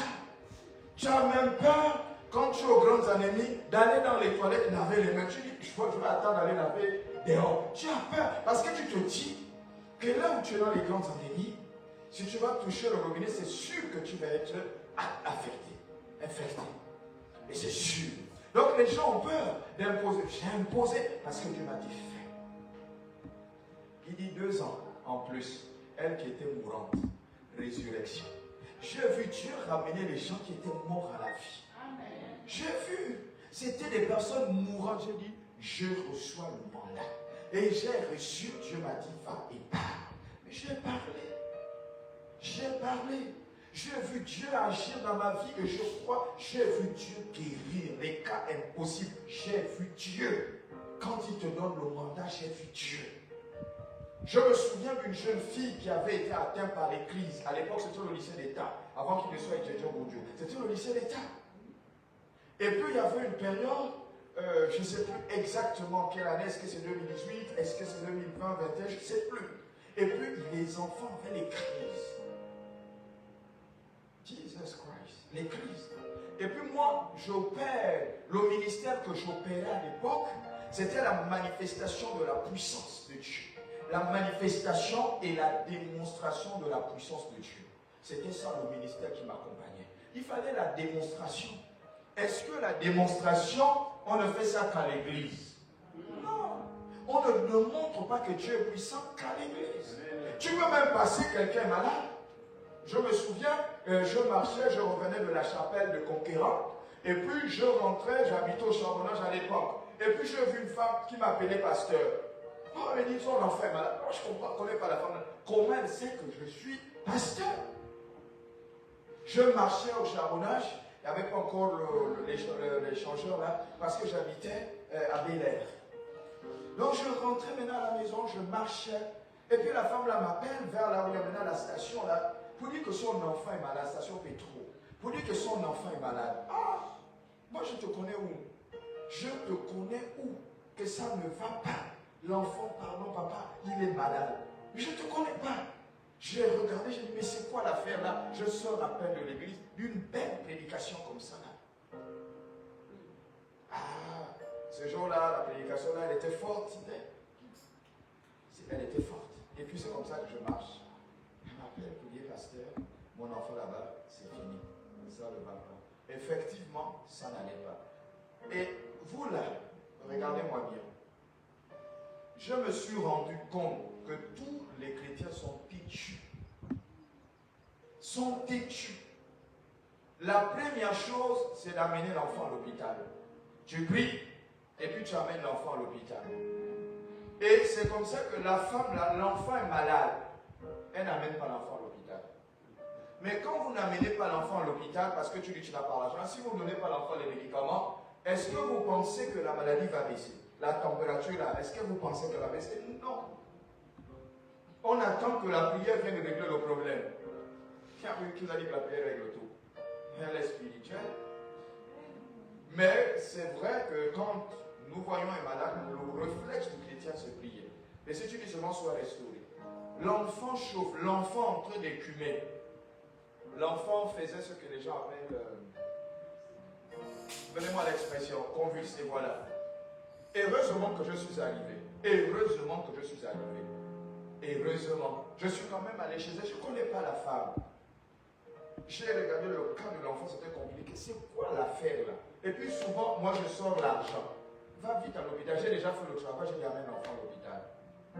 Tu as même peur, quand tu es aux grandes anémies, d'aller dans les toilettes laver les mains. Tu dis, je vais attendre d'aller laver dehors. Tu as peur parce que tu te dis que là où tu es dans les grandes anémies, si tu vas toucher le robinet, c'est sûr que tu vas être affecté, infecté. Et c'est sûr. Donc les gens ont peur d'imposer. J'ai imposé parce que Dieu m'a dit fais. Il dit 2 ans en plus. Elle qui était mourante. Résurrection. J'ai vu Dieu ramener les gens qui étaient morts à la vie. J'ai vu. C'était des personnes mourantes. J'ai dit, je reçois le mandat. Et j'ai reçu, Dieu m'a dit, va et parle. Mais j'ai parlé. J'ai parlé. J'ai vu Dieu agir dans ma vie et je crois, j'ai vu Dieu guérir les cas impossibles. J'ai vu Dieu. Quand il te donne le mandat, j'ai vu Dieu. Je me souviens d'une jeune fille qui avait été atteinte par les crises. À l'époque, c'était le lycée d'État. Avant qu'il ne soit étudiant au Dieu. C'était le lycée d'État. Et puis, il y avait une période, je ne sais plus exactement quelle année. Est-ce que c'est 2018? Est-ce que c'est 2020, 2021? Je ne sais plus. Et puis, les enfants avaient les crises. Jesus Christ. Les crises. Et puis moi, j'opère. Le ministère que j'opérais à l'époque, c'était la manifestation de la puissance de Dieu. La manifestation et la démonstration de la puissance de Dieu. C'était ça le ministère qui m'accompagnait. Il fallait la démonstration. Est-ce que la démonstration, on ne fait ça qu'à l'église? Non. On ne montre pas que Dieu est puissant qu'à l'église. Tu peux même passer quelqu'un malade. Je me souviens, je marchais, je revenais de la chapelle de Conquérant. Et puis je rentrais, j'habitais au Charbonnage à l'époque. Et puis j'ai vu une femme qui m'appelait pasteur. Oh, elle me dit, son enfant est malade. Moi, je ne connais pas la femme. Comment elle sait que je suis pasteur? Je marchais au Charbonnage. Il n'y avait pas encore l'échangeur là, parce que j'habitais à Bel Air. Donc je rentrais maintenant à la maison, je marchais. Et puis la femme là m'appelle vers là où il y a maintenant la station là, pour dire que son enfant est malade, la station Pétro. Pour dire que son enfant est malade. Ah, moi je te connais où? Je te connais où? Que ça ne va pas. L'enfant, pardon papa, il est malade. Mais je ne te connais pas. J'ai regardé, j'ai dit, mais c'est quoi l'affaire là? Je sors à peine de l'église d'une belle prédication comme ça là. Ah, ce jour-là, la prédication là, elle était forte. Elle était forte. Et puis c'est comme ça que je marche. Elle m'appelle pour dire, pasteur, mon enfant là-bas, c'est fini. Ça le balcon. Effectivement, ça n'allait pas. Et vous là, regardez-moi bien. Je me suis rendu compte que tous les chrétiens sont têtus. Sont têtus. La première chose, c'est d'amener l'enfant à l'hôpital. Tu pries, et puis tu amènes l'enfant à l'hôpital. Et c'est comme ça que la femme, l'enfant est malade. Elle n'amène pas l'enfant à l'hôpital. Mais quand vous n'amenez pas l'enfant à l'hôpital, parce que tu dis que tu n'as pas l'argent, si vous ne donnez pas à l'enfant les médicaments, est-ce que vous pensez que la maladie va baisser? La température là, est-ce que vous pensez qu'elle va baisser? Non. On attend que la prière vienne régler le problème. Qui a dit que la prière règle tout? Elle est spirituelle. Mais c'est vrai que quand nous voyons un malade, le réflexe du chrétien c'est prier. Mais si tu dis seulement sois restauré. L'enfant chauffe, l'enfant en train d'écumer. L'enfant faisait ce que les gens appellent, donnez-moi l'expression, convulsé, voilà. Heureusement que je suis arrivé. Heureusement que je suis arrivé. Heureusement. Je suis quand même allé chez elle, je ne connais pas la femme. J'ai regardé le cas de l'enfant, c'était compliqué. C'est quoi l'affaire là? Et puis souvent, moi je sors l'argent. Va vite à l'hôpital. J'ai déjà fait le travail, j'ai amène l'enfant à l'hôpital.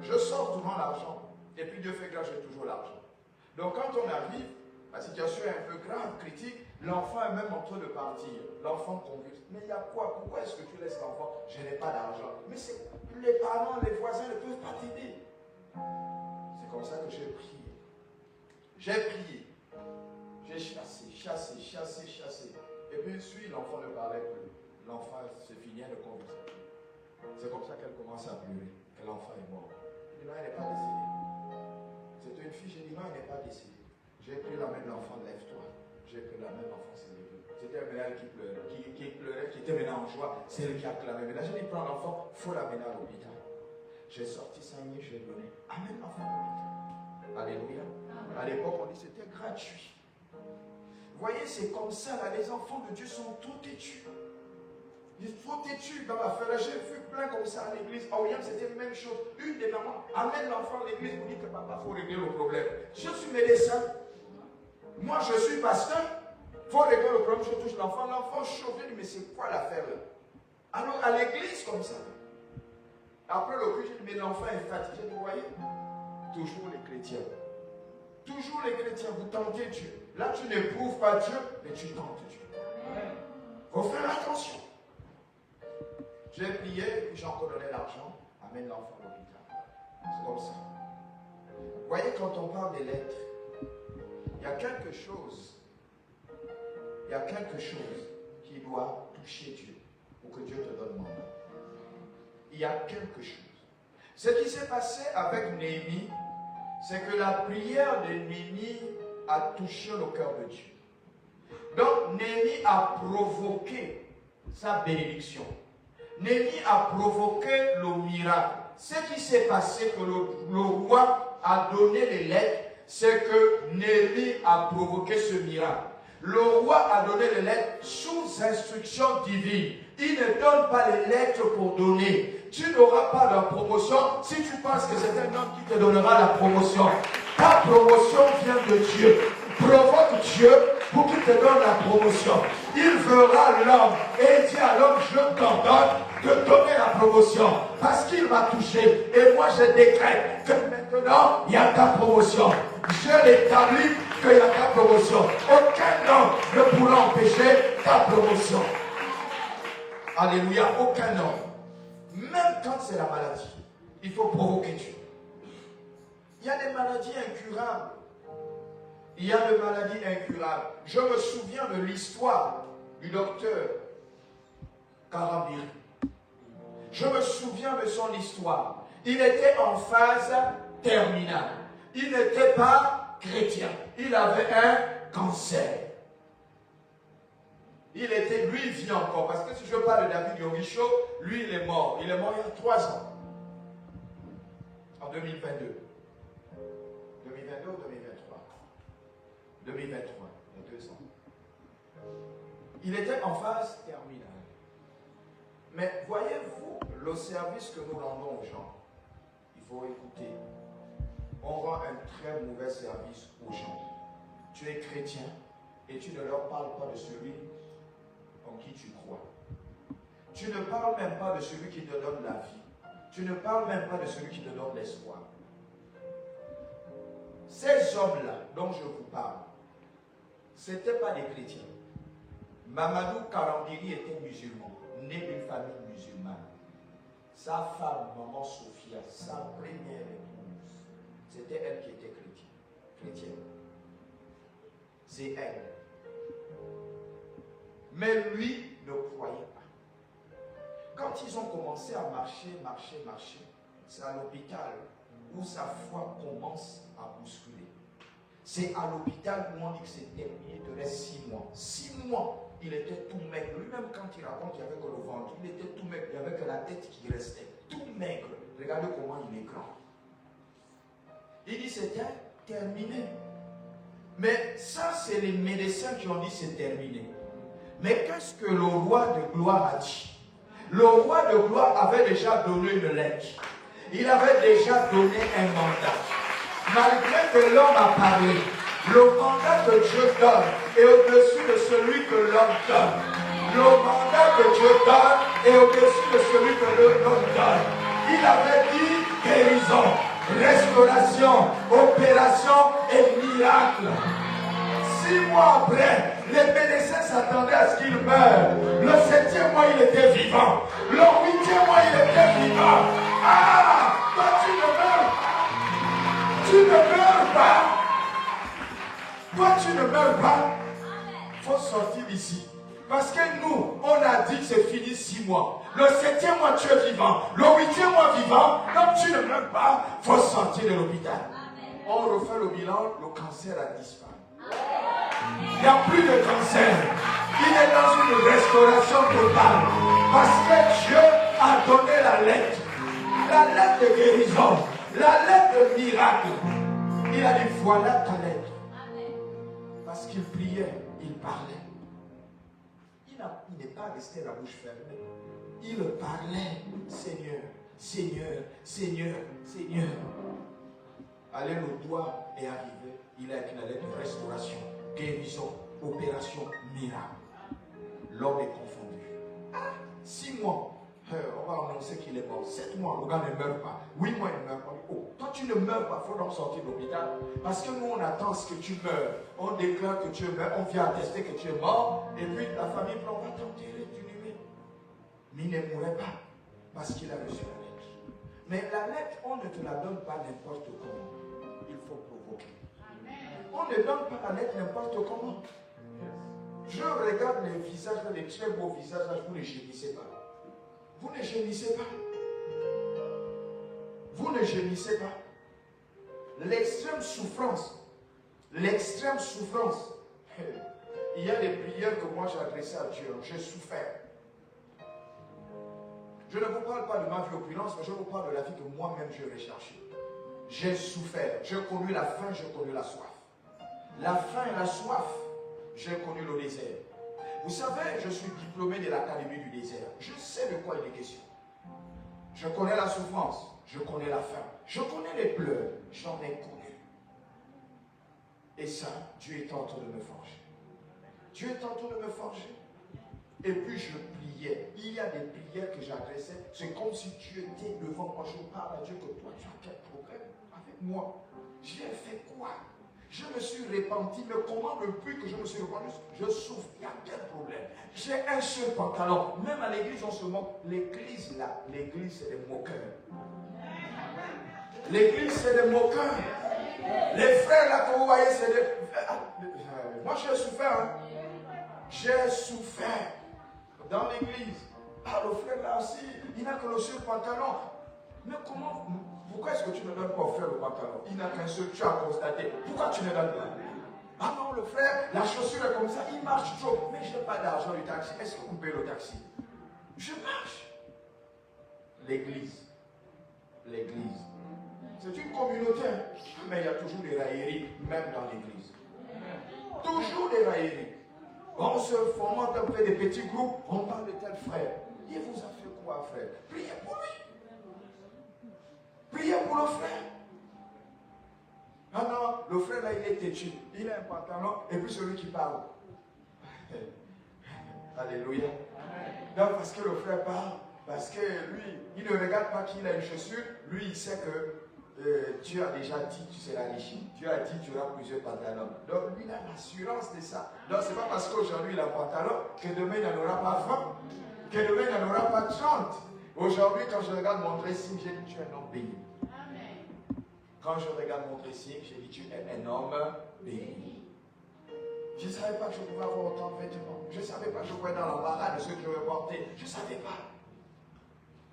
Je sors souvent l'argent. Et puis Dieu fait que j'ai toujours l'argent. Donc quand on arrive, la situation est un peu grave, critique, l'enfant est même en train de partir. L'enfant convulse. Mais il y a quoi? Pourquoi est-ce que tu laisses l'enfant? Je n'ai pas d'argent. Mais les parents, les voisins ne peuvent pas t'aider. C'est comme ça que j'ai prié. J'ai prié. J'ai chassé. Et puis, l'enfant ne parlait plus. L'enfant se finit de converser. C'est comme ça qu'elle commence à pleurer, que l'enfant est mort. Je dis non, elle n'est pas décédée. C'était une fille, j'ai dit non, elle n'est pas décédée. J'ai pris la main de l'enfant, lève-toi. J'ai pris la main de l'enfant, s'est levé. C'était un mère qui pleurait, qui était maintenant en joie. C'est elle qui a clamé. Mais là, j'ai dit prends l'enfant, il faut l'amener à l'hôpital. J'ai sorti 5 000, je l'ai donné. Amène l'enfant à l'hôpital. Alléluia. À l'époque, on dit c'était gratuit. Vous voyez, c'est comme ça, là, les enfants de Dieu sont tout têtus. Ils sont trop têtus dans l'affaire. J'ai vu plein comme ça à l'église. À William, c'était la même chose. Une des mamans amène l'enfant à l'église pour dire que papa, il faut régler le problème. Je suis médecin. Moi, je suis pasteur. Il faut régler le problème. Je touche l'enfant. L'enfant chauffe. Je dis, mais c'est quoi l'affaire là? Alors, à l'église, comme ça. Après le culte, je dis, mais l'enfant est fatigué. Vous voyez? Toujours les chrétiens. Toujours les chrétiens, vous tentez Dieu. Là, tu n'éprouves pas Dieu, mais tu tentes Dieu. Il faut faire attention. J'ai prié, puis j'ai encore donné l'argent. Amène l'enfant à l'hôpital. C'est comme ça. Vous voyez, quand on parle des lettres, il y a quelque chose. Il y a quelque chose qui doit toucher Dieu pour que Dieu te donne mandat. Il y a quelque chose. Ce qui s'est passé avec Néhémie, c'est que la prière de Néhémie a touché le cœur de Dieu. Donc Néhémie a provoqué sa bénédiction. Néhémie a provoqué le miracle. Ce qui s'est passé, que le roi a donné les lettres, c'est que Néhémie a provoqué ce miracle. Le roi a donné les lettres sous instruction divine. Il ne donne pas les lettres pour donner. Tu n'auras pas de promotion si tu penses que c'est un homme qui te donnera la promotion. Ta promotion vient de Dieu. Provoque Dieu pour qu'il te te donne la promotion. Il verra l'homme et il dit à l'homme, je t'ordonne de donner la promotion parce qu'il m'a touché. Et moi je décrète que maintenant il y a ta promotion. Je l'établis qu'il y a ta promotion. Aucun homme ne pourra empêcher ta promotion. Alléluia, aucun homme. Même quand c'est la maladie, il faut provoquer Dieu. Il y a des maladies incurables. Il y a des maladies incurables. Je me souviens de l'histoire du docteur Karambiri. Je me souviens de son histoire. Il était en phase terminale. Il n'était pas chrétien. Il avait un cancer. Lui, il vit encore. Parce que si je parle de David Yoricho, lui, il est mort. Il est mort il y a 3 ans. En 2022. 2022 ou 2023 2023, il y a 2 ans. Il était en phase terminale. Mais voyez-vous, le service que nous rendons aux gens, il faut écouter. On rend un très mauvais service aux gens. Tu es chrétien et tu ne leur parles pas de celui en qui tu crois. Tu ne parles même pas de celui qui te donne la vie. Tu ne parles même pas de celui qui te donne l'espoir. Ces hommes-là dont je vous parle, ce n'étaient pas des chrétiens. Mamadou Karambiri était musulman, né d'une famille musulmane. Sa femme, maman Sophia, sa première épouse, c'était elle qui était chrétienne. C'est elle. Mais lui ne croyait pas. Quand ils ont commencé à marcher, c'est à l'hôpital où sa foi commence à bousculer. C'est à l'hôpital où on dit que c'est terminé, il te reste 6 mois. 6 mois, il était tout maigre. Lui-même, quand il raconte, il n'y avait que le ventre. Il était tout maigre, il n'y avait que la tête qui restait. Tout maigre. Regardez comment il est grand. Il dit c'était terminé. Mais ça, c'est les médecins qui ont dit c'est terminé. Mais qu'est-ce que le roi de gloire a dit? Le roi de gloire avait déjà donné une lettre. Il avait déjà donné un mandat. Malgré que l'homme a parlé, le mandat que Dieu donne est au-dessus de celui que l'homme donne. Le mandat que Dieu donne est au-dessus de celui que l'homme donne. Il avait dit guérison, restauration, opération et miracle. 6 mois après, les médecins s'attendaient à ce qu'il meure. Le 7e mois, il était vivant. Le 8e mois, il était vivant. Ah, toi, tu ne meurs pas. Tu ne meurs pas. Toi, tu ne meurs pas. Il faut sortir d'ici. Parce que nous, on a dit que c'est fini 6 mois. Le 7e mois, tu es vivant. Le 8e mois, vivant. Comme tu ne meurs pas, il faut sortir de l'hôpital. On refait le bilan, le cancer a disparu. Il n'y a plus de cancer. Il est dans une restauration totale. Parce que Dieu a donné la lettre. La lettre de guérison. La lettre de miracle. Il a dit voilà ta lettre. Parce qu'il priait, il parlait. Il n'est pas resté la bouche fermée. Il parlait. Seigneur, Seigneur, Seigneur, Seigneur. Allez, le doigt est arrivé. Il a écrit la lettre de restauration, guérison, opération, miracle. L'homme est confondu. 6 mois, on va annoncer qu'il est mort. 7 mois, le gars ne meurt pas. 8 mois, il ne meurt pas. Oh, toi tu ne meurs pas, il faut donc sortir de l'hôpital. Parce que nous, on attend ce que tu meurs. On déclare que tu es mort, on vient attester que tu es mort. Et puis la famille prend, on va t'enterrer, tu n'es. Mais il ne mourrait pas. Parce qu'il a reçu la lettre. Mais la lettre, on ne te la donne pas n'importe comment. Il faut provoquer. On ne donne pas la lettre n'importe comment. Je regarde les visages, les très beaux visages, vous ne gémissez pas. Vous ne gémissez pas. Vous ne gémissez pas. L'extrême souffrance. L'extrême souffrance. Il y a des prières que moi j'ai adressées à Dieu. J'ai souffert. Je ne vous parle pas de ma vie opulence, mais je vous parle de la vie que moi-même j'ai recherchée. J'ai souffert. J'ai connu la faim, j'ai connu la soif. La faim et la soif, j'ai connu le désert. Vous savez, je suis diplômé de l'Académie du désert. Je sais de quoi il est question. Je connais la souffrance, je connais la faim, je connais les pleurs, j'en ai connu. Et ça, Dieu est en train de me forger. Dieu est en train de me forger. Et puis je priais. Il y a des prières que j'adressais. C'est comme si Dieu était devant moi. Je parle à Dieu que toi, tu as quel problème avec moi? J'ai fait quoi? Je me suis repenti, mais comment depuis que je me suis repenti, je souffre? Il y a quel problème? J'ai un seul pantalon. Même à l'église, on se moque. L'église là, l'église c'est des moqueurs. L'église c'est des moqueurs. Les frères là que vous voyez, c'est des... Moi j'ai souffert. Hein. J'ai souffert dans l'église. Ah, le frère là aussi, il n'a que le seul pantalon. Mais comment? Pourquoi est-ce que tu ne donnes pas au frère le pantalon? Il n'a qu'un seul, tu as constaté. Pourquoi tu ne donnes pas? Ah non, le frère, la chaussure est comme ça, il marche trop. Mais je n'ai pas d'argent du taxi. Est-ce que vous payez le taxi? Je marche. L'église. L'église. C'est une communauté. Mais il y a toujours des railleries, même dans l'église. Toujours des railleries. On se fomente, on fait des petits groupes, on parle de tel frère. Il vous a fait quoi, frère? Priez pour lui. Priez pour le frère. Ah non, le frère là, il est têtu. Il a un pantalon, et puis celui qui parle. Alléluia. Non, parce que le frère parle, parce que lui, il ne regarde pas qu'il a une chaussure. Lui, il sait que Dieu a déjà dit tu seras riche. Dieu a dit tu auras plusieurs pantalons. Donc lui, il a l'assurance de ça. Donc ce n'est pas parce qu'aujourd'hui il a un pantalon que demain il n'en aura pas 20, que demain il n'en aura pas 30. Aujourd'hui, quand je regarde mon dressing, j'ai dit tu es un homme béni. Quand je regarde mon dressing, j'ai dit tu es un homme béni. Je ne savais pas que je pouvais avoir autant de vêtements. Je ne savais pas que je pouvais être dans l'embarras de ce que je vais porter. Je ne savais pas.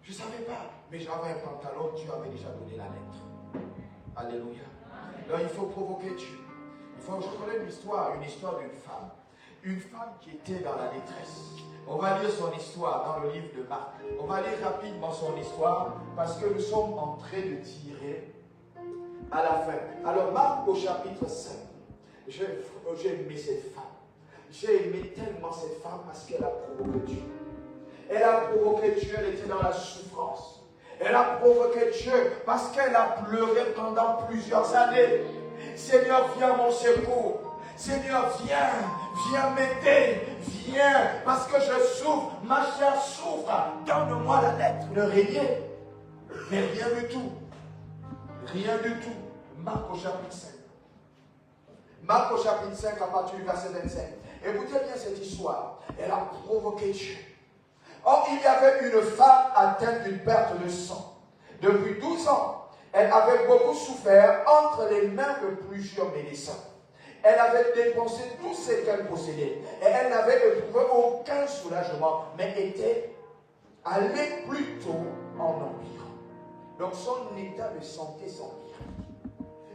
Je ne savais pas. Mais j'avais un pantalon, Dieu avait déjà donné la lettre. Alléluia. Donc il faut provoquer Dieu. Je connais une histoire d'une femme. Une femme qui était dans la détresse. On va lire son histoire dans le livre de Marc. On va lire rapidement son histoire parce que nous sommes en train de tirer à la fin. Alors Marc au chapitre 5. J'ai aimé cette femme. J'ai aimé tellement cette femme parce qu'elle a provoqué Dieu. Elle a provoqué Dieu, elle était dans la souffrance. Elle a provoqué Dieu parce qu'elle a pleuré pendant plusieurs années. Seigneur, viens à mon secours. Seigneur, viens m'aider. Viens, parce que je souffre. Ma chair souffre. Donne-moi la lettre de régner. Mais rien du tout. Rien du tout. Marc au chapitre 5. Marc au chapitre 5 à partir du verset 25. Écoutez bien cette histoire. Elle a provoqué Dieu. Or, il y avait une femme atteinte d'une perte de sang. Depuis 12 ans, elle avait beaucoup souffert entre les mains de plusieurs médecins. Elle avait dépensé tout ce qu'elle possédait. Et elle n'avait éprouvé aucun soulagement, mais était allée plutôt en empire. Donc son état de santé s'empire.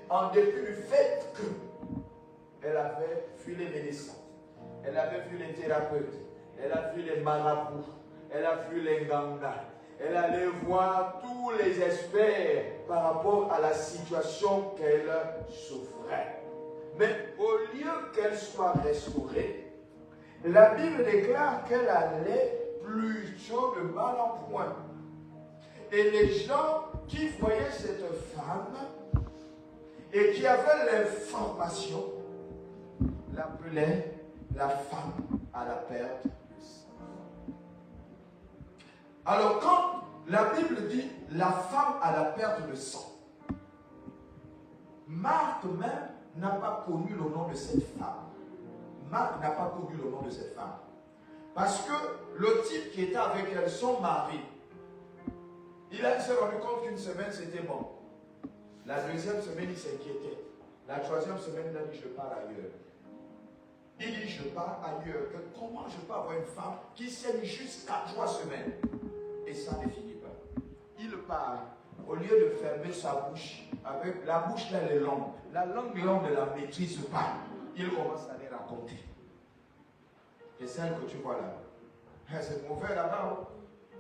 En dépit du fait qu'elle avait vu les médecins, elle avait vu les thérapeutes, elle a vu les marabouts, elle a vu les gangas, elle allait voir tous les experts par rapport à la situation qu'elle souffrait. Mais au lieu qu'elle soit restaurée, la Bible déclare qu'elle allait plutôt de mal en point. Et les gens qui voyaient cette femme et qui avaient l'information l'appelaient la femme à la perte de sang. Alors quand la Bible dit la femme à la perte de sang, Marc même n'a pas connu le nom de cette femme. Marc n'a pas connu le nom de cette femme. Parce que le type qui était avec elle, son mari, il s'est rendu compte qu'une semaine c'était bon. La deuxième semaine il s'inquiétait. La troisième semaine il a dit je pars ailleurs. Il dit je pars ailleurs. Comment je peux avoir une femme qui saigne jusqu'à 3 semaines? Et ça ne finit pas. Il part. Au lieu de fermer sa bouche, avec la bouche là elle est longue. La langue longue ne la maîtrise pas. Il commence à les raconter. Et celle que tu vois là, c'est mauvais là-bas.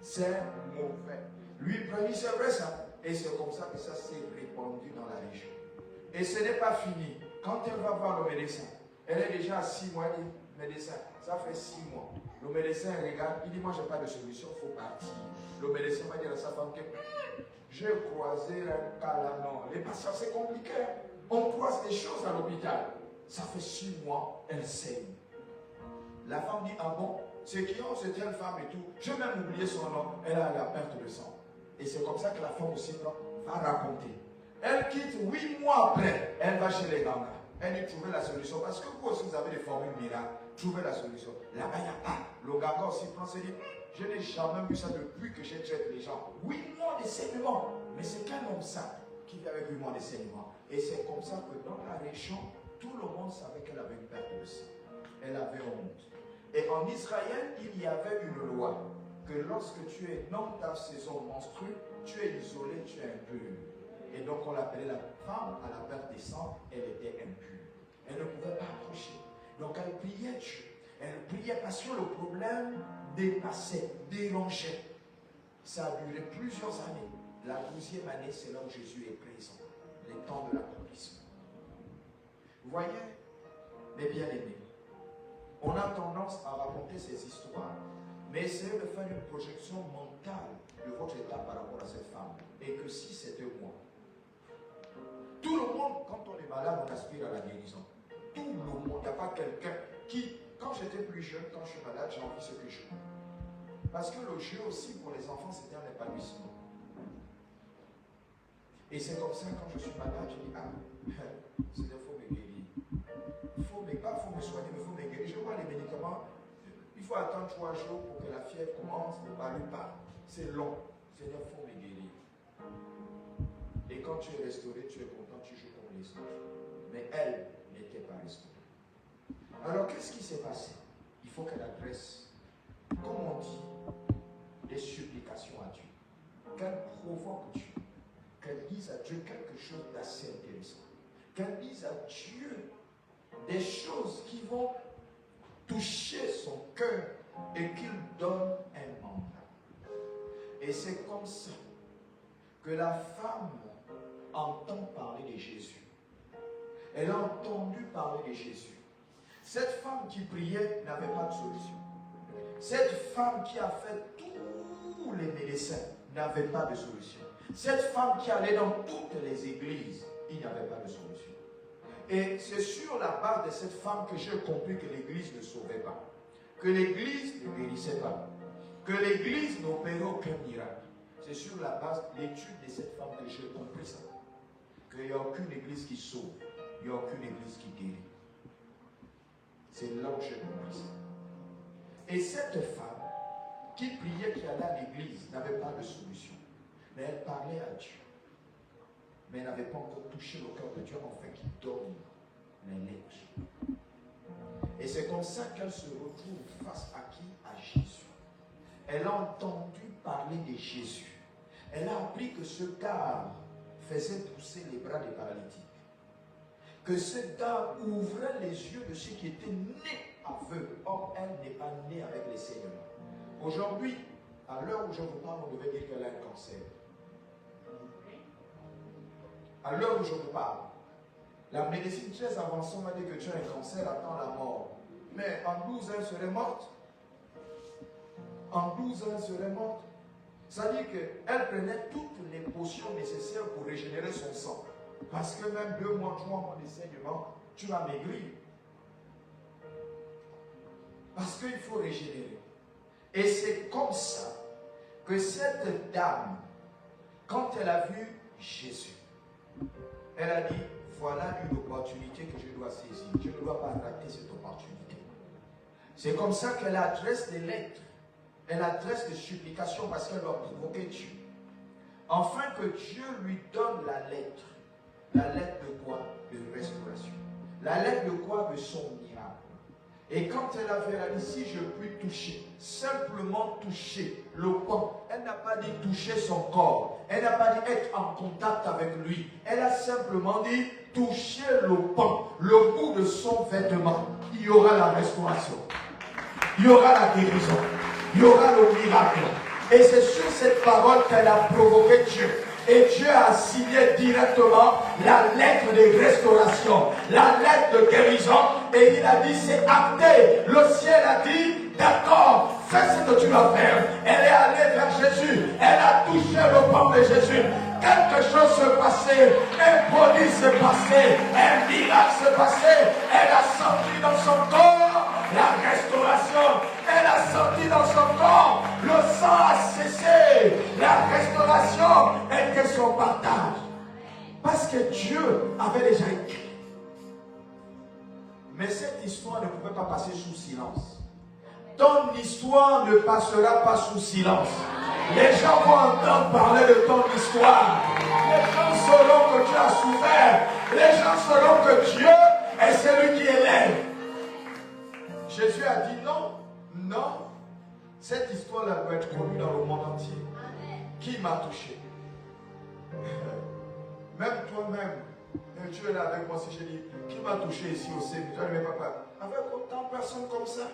C'est mauvais. Lui, il c'est vrai ça. Et c'est comme ça que ça s'est répandu dans la région. Et ce n'est pas fini. Quand elle va voir le médecin, elle est déjà à 6 mois. Elle dit, médecin, ça fait 6 mois. Le médecin regarde, il dit, moi je n'ai pas de solution, il faut partir. Le médecin va dire à sa femme que j'ai croisé un cas là, non. Les patients, c'est compliqué. On croise des choses à l'hôpital. Ça fait 6 mois, elle saigne. La femme dit, ah bon, c'est qui, oh, c'est telle femme et tout. Je vais même oublier son nom. Elle a la perte de sang. Et c'est comme ça que la femme aussi va raconter. Elle quitte 8 mois après. Elle va chez les gangas. Elle dit, trouvez la solution. Parce que vous aussi, vous avez des formules miracles. Trouvez la solution. Là-bas, il n'y a pas. Le ganga aussi prend, se dit, je n'ai jamais vu ça depuis que j'ai traité les gens. 8 mois de saignement. Mais c'est qu'un homme ça qui vit avec 8 mois de saignement. Et c'est comme ça que dans la région, tout le monde savait qu'elle avait une perte de sang. Elle avait honte. Et en Israël, il y avait une loi que lorsque tu es dans ta saison menstruelle, tu es isolé, tu es impur. Et donc on l'appelait la femme à la perte de sang, elle était impure. Elle ne pouvait pas approcher. Donc elle priait Dieu. Elle priait parce que le problème dépassait, dérangeait. Ça a duré plusieurs années. La 12e année, c'est là où Jésus est présent. Les temps de l'accomplissement. Vous voyez, mes bien-aimés, on a tendance à raconter ces histoires, mais essayez de faire une projection mentale de votre état par rapport à cette femme. Et que si c'était moi, tout le monde, quand on est malade, on aspire à la guérison. Tout le monde, il n'y a pas quelqu'un qui, quand j'étais plus jeune, quand je suis malade, j'ai envie ce que je veux. Parce que le jeu aussi pour les enfants, c'était un épanouissement. Et c'est comme ça, quand je suis malade, je dis, ah, c'est il faut me guérir. Il faut me soigner, mais il faut me guérir. Je vois les médicaments, il faut attendre 3 jours pour que la fièvre commence, ne parle pas. C'est long. Seigneur, il faut me guérir. Et quand tu es restauré, tu es content, tu joues comme les autres. Mais elle n'était pas restaurée. Alors, qu'est-ce qui s'est passé? Il faut qu'elle adresse, comme on dit, des supplications à Dieu. Qu'elle provoque Dieu. Qu'elle dise à Dieu quelque chose d'assez intéressant. Qu'elle dise à Dieu des choses qui vont toucher son cœur et qu'il donne un mandat. Et c'est comme ça que la femme entend parler de Jésus. Elle a entendu parler de Jésus. Cette femme qui priait n'avait pas de solution. Cette femme qui a fait tous les médecins n'avait pas de solution. Cette femme qui allait dans toutes les églises, il n'y avait pas de solution. Et c'est sur la base de cette femme que j'ai compris que l'église ne sauvait pas, que l'église ne guérissait pas, que l'église n'opérait aucun miracle. C'est sur la base de l'étude de cette femme que j'ai compris ça. Qu'il n'y a aucune église qui sauve, il n'y a aucune église qui guérit. C'est là où j'ai compris ça. Et cette femme qui priait, qui allait à l'église, n'avait pas de solution. Mais elle parlait à Dieu. Mais elle n'avait pas encore touché le cœur de Dieu afin qu'il donne les lettres. Et c'est comme ça qu'elle se retrouve face à qui? À Jésus. Elle a entendu parler de Jésus. Elle a appris que ce gars faisait pousser les bras des paralytiques. Que ce gars ouvrait les yeux de ceux qui étaient nés aveugles. Or, elle n'est pas née avec les saignements. Aujourd'hui, à l'heure où je vous parle, on devait dire qu'elle a un cancer. À l'heure où je vous parle, la médecine très avancée m'a dit que tu as un cancer, attends la mort. Mais en 12 ans, elle serait morte. En 12 ans, elle serait morte. Ça dit qu'elle prenait toutes les potions nécessaires pour régénérer son sang. Parce que même 2 mois, 3 mois de saignement, tu vas maigrir. Parce qu'il faut régénérer. Et c'est comme ça que cette dame, quand elle a vu Jésus, elle a dit, voilà une opportunité que je dois saisir. Je ne dois pas rater cette opportunité. C'est comme ça qu'elle adresse des lettres. Elle adresse des supplications parce qu'elle doit provoquer Dieu. Afin que Dieu lui donne la lettre. La lettre de quoi? De restauration. La lettre de quoi? De son miracle. Et quand elle a fait, elle a dit, si je puis toucher, simplement toucher le pain. Elle n'a pas dit toucher son corps. Elle n'a pas dit être en contact avec lui. Elle a simplement dit toucher le pain, le bout de son vêtement. Il y aura la restauration. Il y aura la guérison. Il y aura le miracle. Et c'est sur cette parole qu'elle a provoqué Dieu. Et Dieu a signé directement la lettre de restauration, la lettre de guérison. Et il a dit, c'est acté. Le ciel a dit, d'accord, fais ce que tu vas faire. Elle est allée vers Jésus. Elle a touché le pain de Jésus. Quelque chose se passait. Un prodige se passait. Un miracle se passait. Elle a senti dans son corps la restauration. Elle a senti dans son corps, le sang a cessé. La restauration était son partage. Parce que Dieu avait déjà écrit. Mais cette histoire ne pouvait pas passer sous silence. Ton histoire ne passera pas sous silence. Les gens vont entendre parler de ton histoire. Les gens sauront que tu as souffert. Les gens sauront que Dieu est celui qui élève. Jésus a dit non, non. Cette histoire-là doit être connue dans le monde entier. Qui m'a touché? Même toi-même, tu es là avec moi si je dis, qui m'a touché ici au CEP? Toi, mais papa, avec autant de personnes comme ça.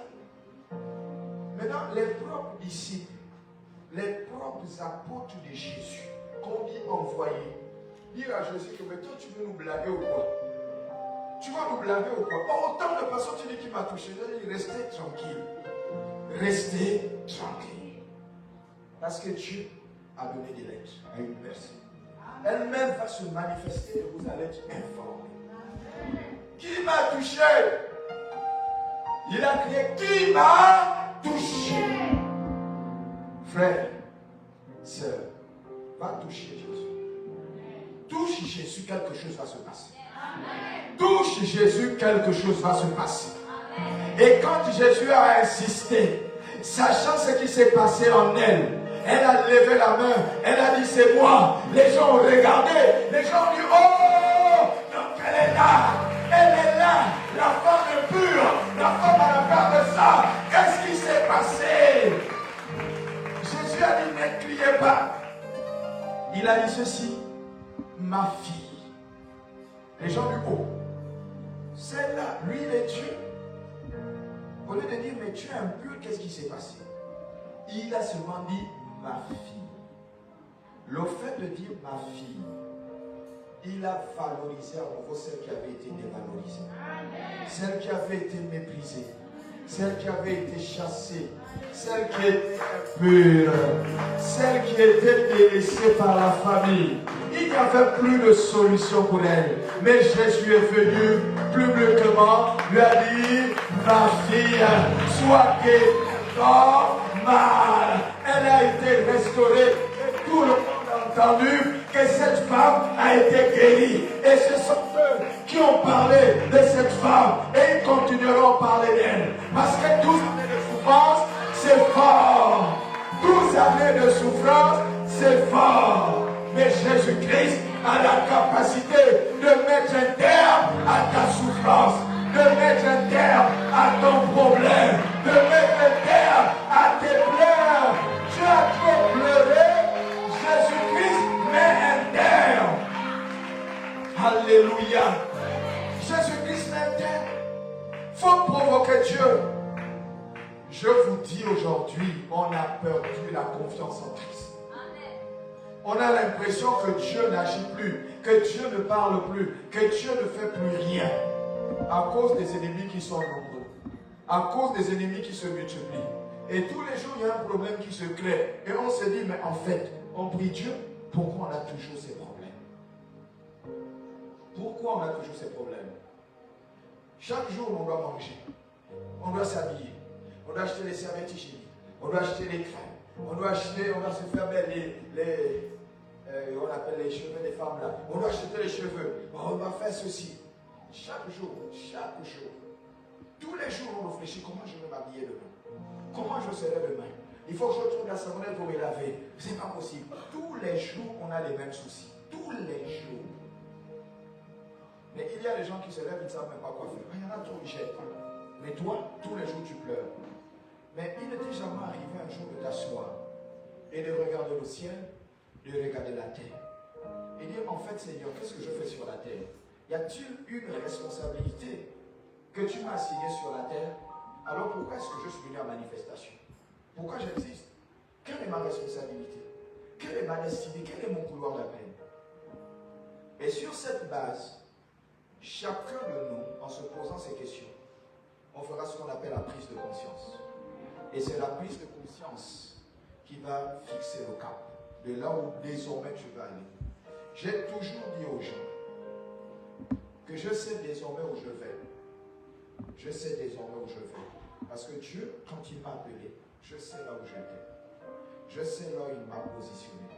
Maintenant, les propres disciples, les propres apôtres de Jésus, combien envoyés, dire à Jésus que mais toi, tu veux nous blaguer ou quoi? Tu vas nous blaguer ou quoi? Oh, autant de personnes, tu dis qui m'a touché. Je dis, restez tranquille. Restez tranquille. Parce que Dieu a donné des lettres à une personne. Elle-même va se manifester et vous allez être informés. Qui m'a touché? Il a crié, qui m'a touché? Frère, sœur, va toucher Jésus. Touche Jésus, quelque chose va se passer. Touche Jésus, quelque chose va se passer. Et quand Jésus a insisté, sachant ce qui s'est passé en elle, elle a levé la main, elle a dit c'est moi. Les gens ont regardé, les gens ont dit oh, donc elle est là, la femme est pure, la femme a la peur de ça. Qu'est-ce qui s'est passé? Jésus a dit ne criez pas. Il a dit ceci, ma fille. Les gens disent oh, celle-là, lui il est Dieu. Au lieu de dire mais tu es impur, qu'est-ce qui s'est passé? Il a seulement dit ma fille. Le fait de dire ma fille, il a valorisé à nouveau celle qui avait été dévalorisée, celle qui avait été méprisée, celle qui avait été chassée, celle qui était pure, celle qui était délaissée par la famille. Il n'y avait plus de solution pour elle. Mais Jésus est venu plus brusquement, lui a dit, ma fille, sois normale. Elle a été restaurée et tout le monde a entendu que cette femme a été guérie. Et ce sont eux qui ont parlé de cette femme et ils continueront à parler d'elle. Parce que 12 années de souffrance, c'est fort. 12 années de souffrance, c'est fort. Mais Jésus-Christ a la capacité de mettre un terme à ta souffrance, de mettre un terme à ton problème, de mettre un terme à tes pleurs. Tu as trop pleuré, Jésus-Christ met un terme. Alléluia. Jésus-Christ met un terme. Il faut provoquer Dieu. Je vous dis aujourd'hui, on a perdu la confiance en Christ. On a l'impression que Dieu n'agit plus, que Dieu ne parle plus, que Dieu ne fait plus rien. À cause des ennemis qui sont nombreux, à cause des ennemis qui se multiplient. Et tous les jours, il y a un problème qui se crée. Et on se dit, mais en fait, on prie Dieu, pourquoi on a toujours ces problèmes? Pourquoi on a toujours ces problèmes? Chaque jour, on doit manger, on doit s'habiller, on doit acheter les serviettes hygiéniques, on doit acheter les crèmes. On doit acheter, on doit se faire on appelle les cheveux des femmes là. On doit acheter les cheveux. On doit faire ceci. Chaque jour. Tous les jours, on réfléchit comment je vais m'habiller demain. Comment je serai demain. Il faut que je retrouve la savonnette pour me laver. C'est pas possible. Tous les jours, on a les mêmes soucis. Tous les jours. Mais il y a des gens qui se lèvent, ils ne savent même pas quoi faire. Il y en a trop, ils jettent. Mais toi, tous les jours, tu pleures. Mais il ne t'est jamais arrivé un jour de t'asseoir et de regarder le ciel, de regarder la terre. Et dire, en fait, Seigneur, qu'est-ce que je fais sur la terre? Y a-t-il une responsabilité que tu m'as assignée sur la terre? Alors pourquoi est-ce que je suis venu en manifestation? Pourquoi j'existe? Quelle est ma responsabilité? Quelle est ma destinée? Quel est mon couloir d'appel? Et sur cette base, chacun de nous, en se posant ces questions, on fera ce qu'on appelle la prise de conscience. Et c'est la prise de conscience qui va fixer le cap de là où désormais tu vas aller. J'ai toujours dit aux gens que je sais désormais où je vais. Je sais désormais où je vais. Parce que Dieu, quand il m'a appelé, je sais là où j'étais. Je sais là où il m'a positionné.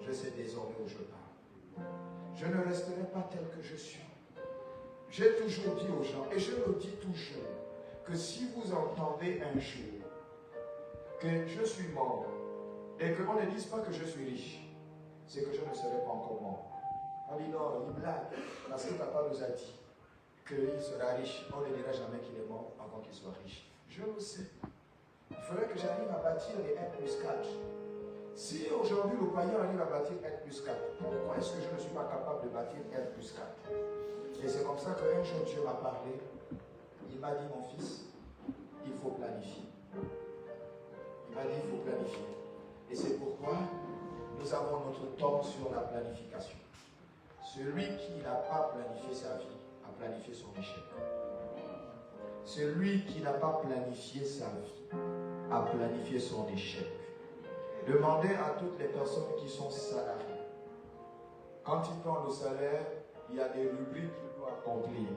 Je sais désormais où je pars. Je ne resterai pas tel que je suis. J'ai toujours dit aux gens, et je le dis toujours, que si vous entendez un jour que je suis mort, et qu'on ne dise pas que je suis riche, c'est que je ne serai pas encore mort. On dit non, il blague, parce que papa nous a dit qu'il sera riche. On ne dira jamais qu'il est mort avant qu'il soit riche. Je le sais. Il faudrait que j'arrive à bâtir les 1+4. Si aujourd'hui le païen arrive à bâtir 1+4, pourquoi est-ce que je ne suis pas capable de bâtir 1+4? Et c'est comme ça qu'un jour Dieu m'a parlé. Il m'a dit, mon fils, il faut planifier. Il m'a dit, il faut planifier. Et c'est pourquoi nous avons notre temps sur la planification. Celui qui n'a pas planifié sa vie a planifié son échec. Celui qui n'a pas planifié sa vie a planifié son échec. Demandez à toutes les personnes qui sont salariées. Quand ils prennent le salaire, il y a des rubriques qu'il doit accomplir.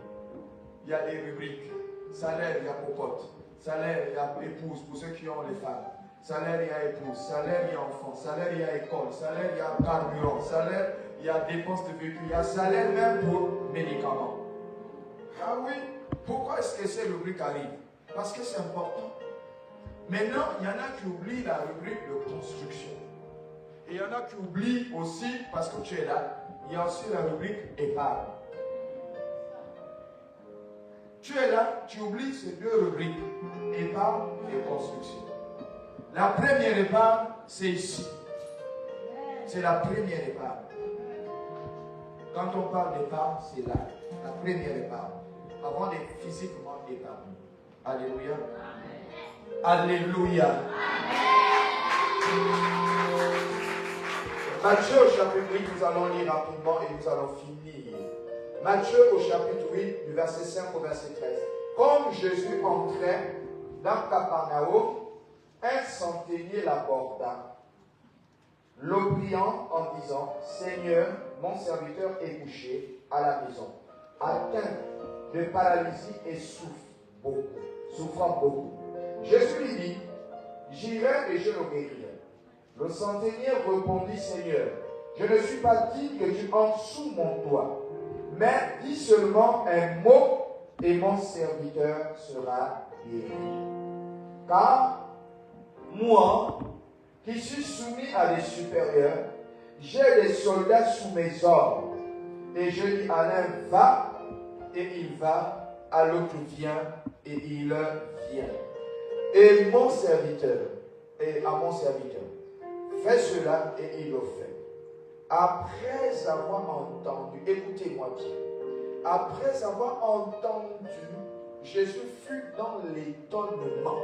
Il y a des rubriques. Salaire, il y a popote. Salaire, il y a épouse pour ceux qui ont les femmes. Salaire, il y a épouse. Salaire, il y a enfant. Salaire, il y a école. Salaire, il y a carburant. Salaire, il y a dépenses de véhicule. Il y a salaire même pour médicaments. Ah oui, pourquoi est-ce que ces rubriques arrivent? Parce que c'est important. Maintenant, il y en a qui oublient la rubrique de construction. Et il y en a qui oublient aussi, parce que tu es là, il y a aussi la rubrique épargne. Tu es là, tu oublies ces deux rubriques, épargne et construction. La première épargne, c'est ici. C'est la première épargne. Quand on parle d'épargne, c'est là. La première épargne. Avant d'être physiquement épargné. Alléluia. Amen. Alléluia. Amen. Matthieu au chapitre 8, nous allons lire rapidement et nous allons finir. Matthieu au chapitre 8, du verset 5 au verset 13. Comme Jésus entrait dans Capernaum, un centenier l'aborda, le priant en disant, Seigneur, mon serviteur est couché à la maison, atteint de paralysie et souffrant beaucoup. Jésus lui dit, j'irai et je le guérirai. Le centenier répondit, Seigneur, je ne suis pas digne que tu entres sous mon toit, mais dis seulement un mot et mon serviteur sera guéri. Car moi, qui suis soumis à des supérieurs, j'ai des soldats sous mes ordres. Et je dis à l'un, va, et il va, à l'autre, viens, et il vient. Et mon serviteur, et à mon serviteur, fais cela, et il le fait. Après avoir entendu, écoutez-moi bien, après avoir entendu, Jésus fut dans l'étonnement.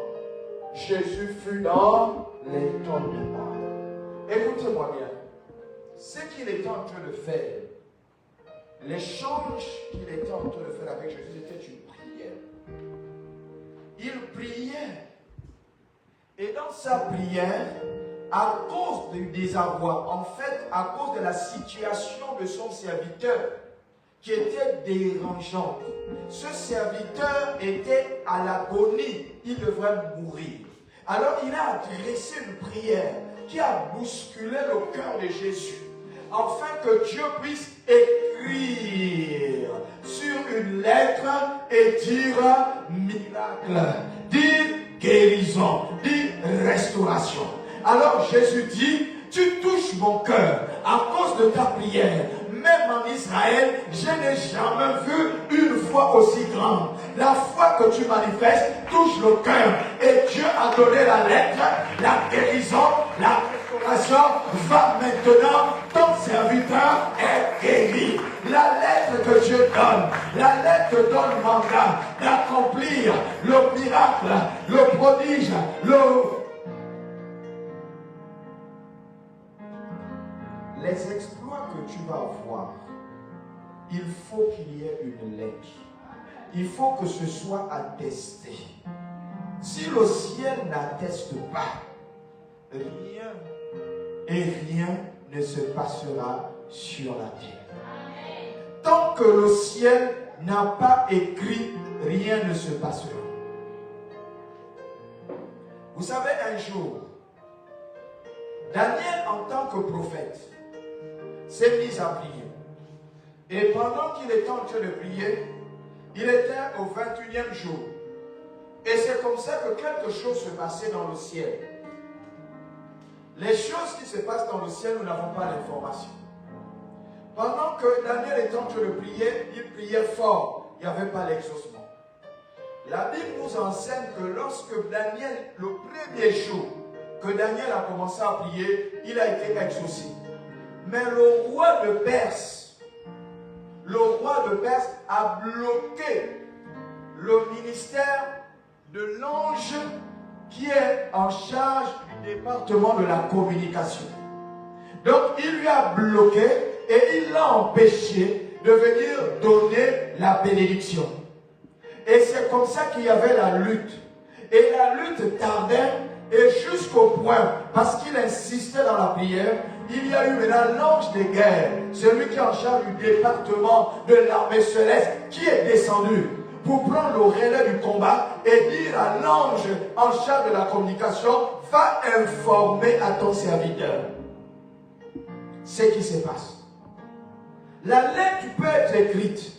Jésus fut dans l'étonnement. Écoutez-moi bien. Ce qu'il était en train de faire, l'échange qu'il était en train de faire avec Jésus était une prière. Il priait. Et dans sa prière, à cause du désarroi, en fait, à cause de la situation de son serviteur, qui était dérangeante, ce serviteur était à l'agonie, il devrait mourir. Alors il a adressé une prière qui a bousculé le cœur de Jésus, afin que Dieu puisse écrire sur une lettre et dire miracle, dire guérison, dire restauration. Alors Jésus dit, tu touches mon cœur à cause de ta prière. Même en Israël, je n'ai jamais vu une foi aussi grande. La foi que tu manifestes touche le cœur. Et Dieu a donné la lettre, la guérison, la restauration. Va maintenant, ton serviteur est guéri. La lettre que Dieu donne, la lettre donne mandat d'accomplir le miracle, le prodige, les exploits que tu vas avoir, il faut qu'il y ait une lettre. Il faut que ce soit attesté. Si le ciel n'atteste pas, rien et rien ne se passera sur la terre. Tant que le ciel n'a pas écrit, rien ne se passera. Vous savez, un jour, Daniel, en tant que prophète, s'est mis à prier. Et pendant qu'il était en train de prier, il était au 21e jour. Et c'est comme ça que quelque chose se passait dans le ciel. Les choses qui se passent dans le ciel, nous n'avons pas l'information. Pendant que Daniel était en train de prier, il priait fort. Il n'y avait pas l'exaucement. La Bible nous enseigne que lorsque Daniel, le premier jour que Daniel a commencé à prier, il a été exaucé. Mais le roi de Perse a bloqué le ministère de l'ange qui est en charge du département de la communication. Donc il lui a bloqué et il l'a empêché de venir donner la bénédiction. Et c'est comme ça qu'il y avait la lutte. Et la lutte tardait et jusqu'au point, parce qu'il insistait dans la prière, il y a eu maintenant l'ange des guerres, celui qui est en charge du département de l'armée céleste, qui est descendu pour prendre le relais du combat et dire à l'ange en charge de la communication, va informer à ton serviteur ce qui se passe. La lettre peut être écrite,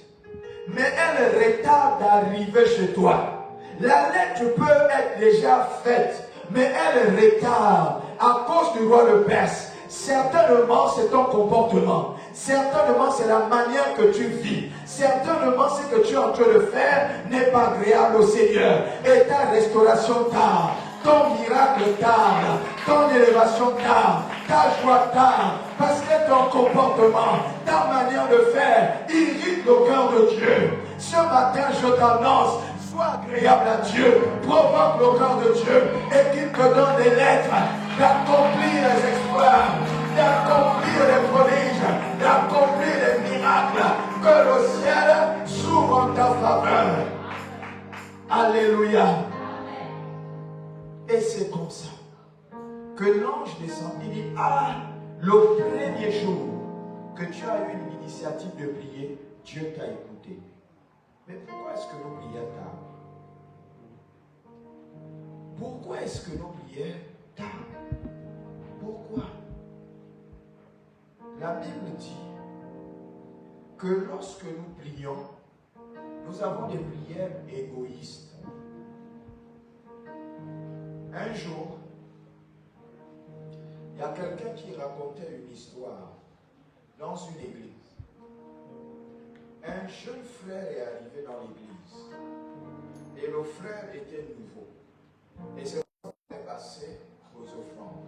mais elle retarde d'arriver chez toi. La lettre peut être déjà faite, mais elle retarde à cause du roi de Perse. Certainement, c'est ton comportement. Certainement, c'est la manière que tu vis. Certainement, ce que tu es en train de faire n'est pas agréable au Seigneur. Et ta restauration tarde, ton miracle tarde, ton élévation tarde, ta joie tarde, parce que ton comportement, ta manière de faire irrite le cœur de Dieu. Ce matin, je t'annonce, sois agréable à Dieu, provoque le cœur de Dieu et qu'il te donne des lettres d'accomplir les exploits, d'accomplir les prodiges, d'accomplir les miracles, que le ciel s'ouvre en ta faveur. Alléluia. Et c'est comme ça que l'ange descend. Il dit, le premier jour que tu as eu l'initiative de prier, Dieu t'a écouté. Mais pourquoi est-ce que nos prières tardent? Pourquoi est-ce que nos prières tardent? Pourquoi? La Bible dit que lorsque nous prions, nous avons des prières égoïstes. Un jour, il y a quelqu'un qui racontait une histoire dans une église. Un jeune frère est arrivé dans l'église et le frère était nouveau. Et c'est ce qui est passé aux offrandes.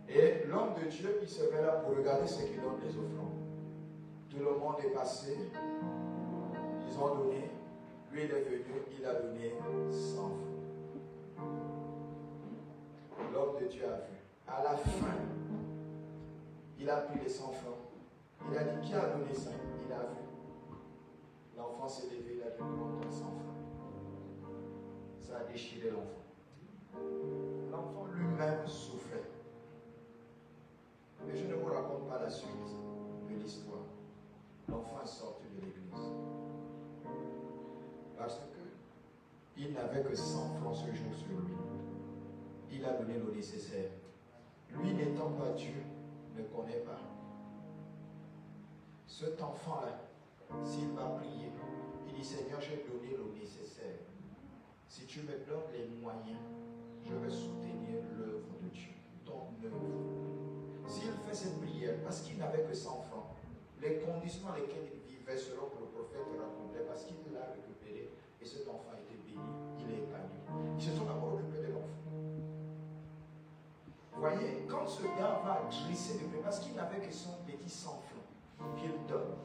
Et l'homme de Dieu qui se met là pour regarder ce qui donne les offrandes. Tout le monde est passé, ils ont donné, lui il est venu, il a donné 100 francs. L'homme de Dieu a vu. À la fin, il a pris les 100 francs. Il a dit, qui a donné ça? Il a vu. L'enfant s'est levé, il a dit, prends ton 100 francs. Ça a déchiré l'enfant. L'enfant lui-même souffrait. Mais je ne vous raconte pas la suite de l'histoire. L'enfant est sorti de l'église. Parce qu'il n'avait que 100 francs ce jour sur lui. Il a donné le nécessaire. Lui n'étant pas Dieu, ne connaît pas. Cet enfant-là, s'il va prier, il dit, Seigneur, j'ai donné le nécessaire. Si tu me donnes les moyens, je vais soutenir l'œuvre de Dieu, ton œuvre. S'il fait cette prière, parce qu'il n'avait que 100 francs, les conditions dans lesquelles il vivait, selon que le prophète racontait, parce qu'il l'a récupéré, et cet enfant a été béni, il est épanoui. Ils se sont d'abord occupés de l'enfant. Vous voyez, quand ce gars va glisser de paix, parce qu'il n'avait que son petit 100 francs qu'il donne.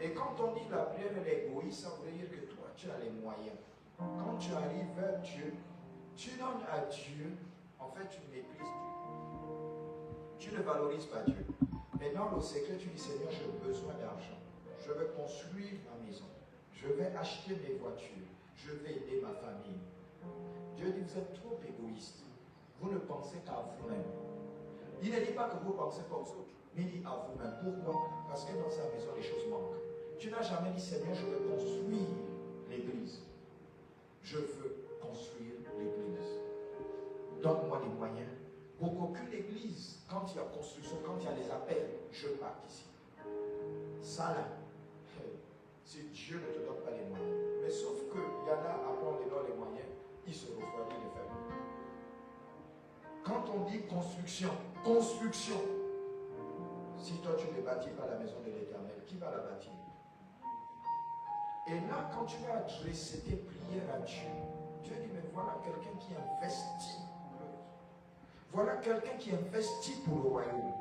Et quand on dit la prière est égoïste, ça veut dire que toi, tu as les moyens. Quand tu arrives vers Dieu, tu donnes à Dieu, en fait, tu méprises Dieu. Tu ne valorises pas Dieu. Mais dans le secret, tu dis, Seigneur, j'ai besoin d'argent. Je vais construire ma maison. Je vais acheter mes voitures. Je vais aider ma famille. Dieu dit, vous êtes trop égoïste. Vous ne pensez qu'à vous-même. Il ne dit pas que vous pensez pas aux autres, mais il dit à vous-même. Pourquoi? Parce que dans sa maison, les choses manquent. Tu n'as jamais dit, Seigneur, je vais construire l'église. Je veux construire l'église. donne-moi les moyens pour qu'aucune église, quand il y a construction, quand il y a les appels, je participe. Ça là, si Dieu ne te donne pas les moyens. Mais sauf qu'il y en a, après on les donne les moyens, ils se refroidissent les fermes. Quand on dit construction, si toi tu ne bâtis pas la maison de l'Éternel, qui va la bâtir? Et là, quand tu vas adresser tes prières à Dieu, Dieu dit, mais voilà quelqu'un qui investit. Voilà quelqu'un qui investit pour le royaume.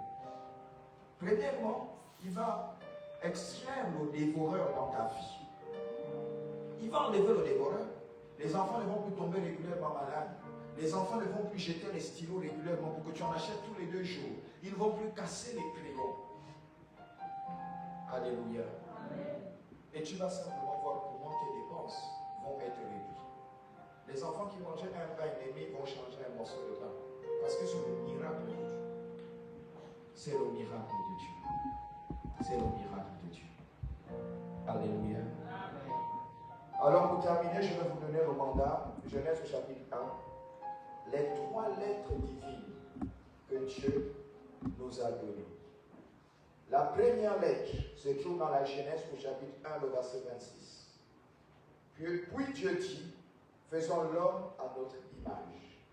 Premièrement, il va extraire le dévoreur dans ta vie. Il va enlever le dévoreur. Les enfants ne vont plus tomber régulièrement malades. Les enfants ne vont plus jeter les stylos régulièrement pour que tu en achètes tous les 2 jours. Ils ne vont plus casser les crayons. Alléluia. Amen. Et tu vas simplement voir comment tes dépenses vont être réduites. Les enfants qui mangeaient un pain et demi vont changer un morceau de pain. Parce que c'est le miracle de Dieu. C'est le miracle de Dieu. C'est le miracle de Dieu. Alléluia. Amen. Alors pour terminer, je vais vous donner le mandat, Genèse au chapitre 1. Les 3 lettres divines que Dieu nous a données. La première lettre se trouve dans la Genèse au chapitre 1, le verset 26. Puis Dieu dit, faisons l'homme à notre image,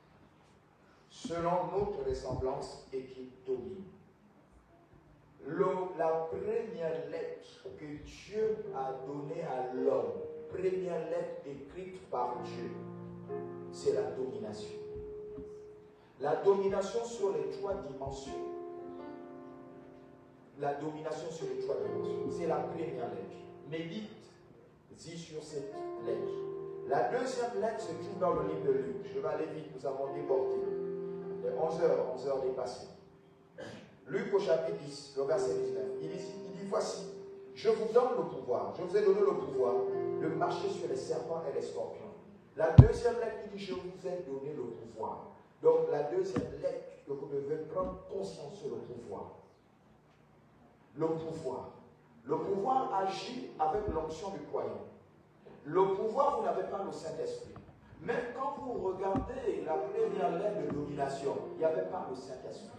selon notre ressemblance et qui domine. La première lettre que Dieu a donnée à l'homme, première lettre écrite par Dieu, c'est la domination. La domination sur les 3 dimensions. La domination sur les 3 dimensions. C'est la première lettre. Médite sur cette lettre. La deuxième lettre se trouve dans le livre de Luc. Je vais aller vite, nous avons débordé. Les 11 heures dépassées. Luc au chapitre 10, le verset 19. Il dit, voici, je vous donne le pouvoir. Je vous ai donné le pouvoir de marcher sur les serpents et les scorpions. La deuxième lettre, il dit, je vous ai donné le pouvoir. Donc la deuxième lettre que vous devez prendre conscience sur le pouvoir. Le pouvoir. Le pouvoir agit avec l'onction du croyant. Le pouvoir, vous n'avez pas le Saint-Esprit. Même quand vous regardez la première lettre de domination, il n'y avait pas le Saint-Esprit.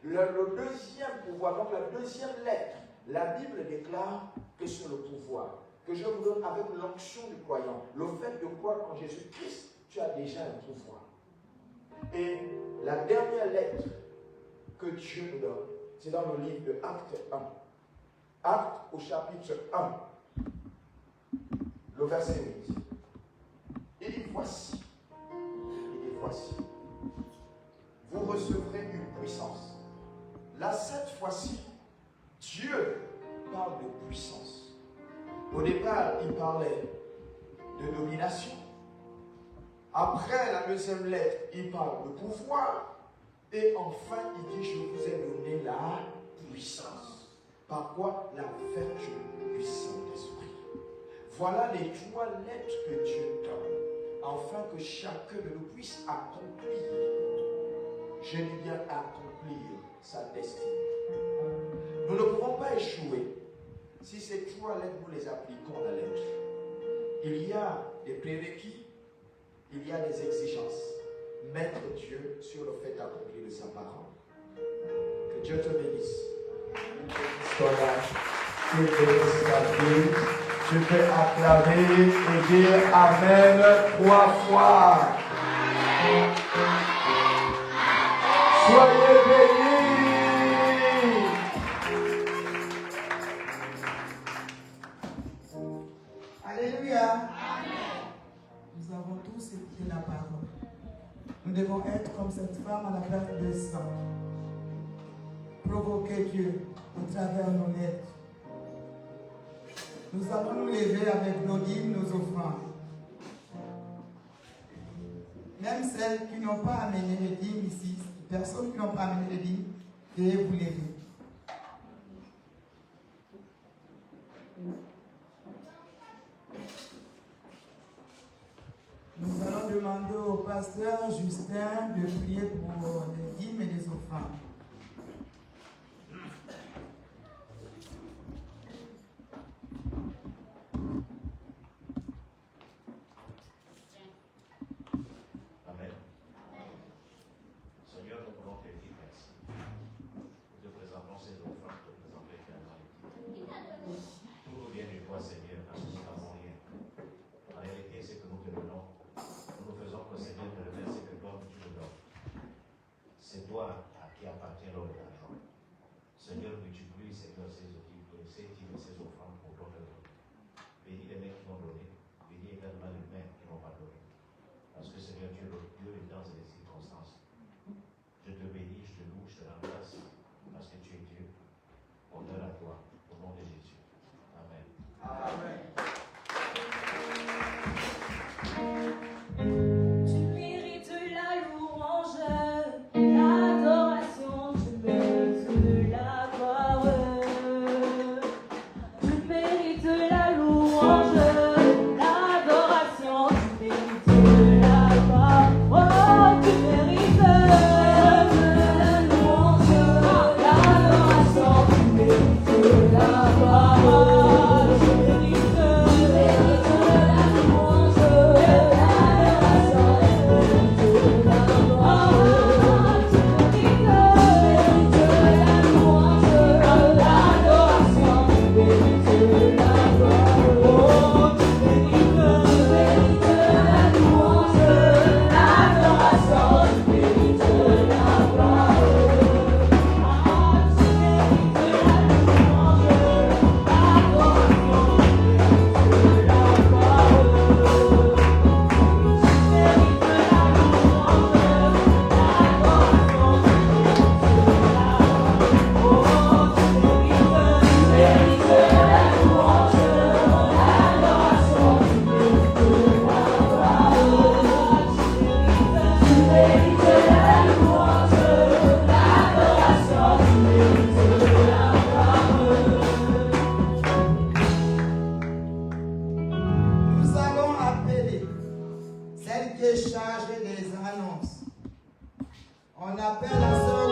Le deuxième pouvoir, donc la deuxième lettre, la Bible déclare que c'est le pouvoir que je vous donne avec l'onction du croyant. Le fait de croire en Jésus-Christ, tu as déjà un pouvoir. Et la dernière lettre que Dieu nous donne, c'est dans le livre de Actes 1. Actes au chapitre 1, le verset 8. Il dit voici. Vous recevrez une puissance. Là, cette fois-ci, Dieu parle de puissance. Au départ, il parlait de domination. Après la deuxième lettre, il parle de pouvoir. Et enfin, il dit, je vous ai donné la puissance. Par quoi? La vertu du Saint-Esprit. Voilà les 3 lettres que Dieu donne, afin que chacun de nous puisse accomplir, je dis bien accomplir sa destinée. Nous ne pouvons pas échouer si ces 3 lettres, nous les appliquons à la lettre. Il y a des prérequis, il y a des exigences. Mettre Dieu sur le fait d'accomplir de sa parole. Que Dieu te bénisse. Que Dieu bénisse ta vie. Tu peux acclamer et dire Amen 3 fois. Soyez bénis. Alléluia. Amen. Nous avons tous écouté la parole. Nous devons être comme cette femme à la perte de sang. Provoquer Dieu au travers nos lettres. Nous allons nous lever avec nos dîmes, nos offrandes. Même celles qui n'ont pas amené les dîmes ici, personnes qui n'ont pas amené les dîmes, veuillez vous lever. Nous allons demander au pasteur Justin de prier pour les dîmes et les offrandes. Amen. toi à qui appartient l'or et l'argent. Seigneur, multiplie, Seigneur, ces dîmes et ces offrandes pour ton œuvre. Bénis les mains qui vont donner, bénis également les mains qui n'ont pas donné. Parce que Seigneur, tu es le Dieu des temps et des circonstances. Je te bénis, je te loue, je te rends grâce, parce que tu es Dieu. Honneur à toi, au nom de Jésus. Amen. Amen. Tu mérites la louange, l'adoration, tu mérites la gloire. Tu mérites la louange, l'adoration, tu mérites la gloire. Oh, tu mérites la louange, l'adoration, tu mérites la gloire. Tu mérites la louange, l'adoration, tu mérites la gloire. Tu mérites la louange, l'adoration, tu mérites la gloire. Oh, tu mérites la louange, l'adoration, tu mérites la gloire. Nous allons appeler celle qui est chargée des annonces. On appelle la sœur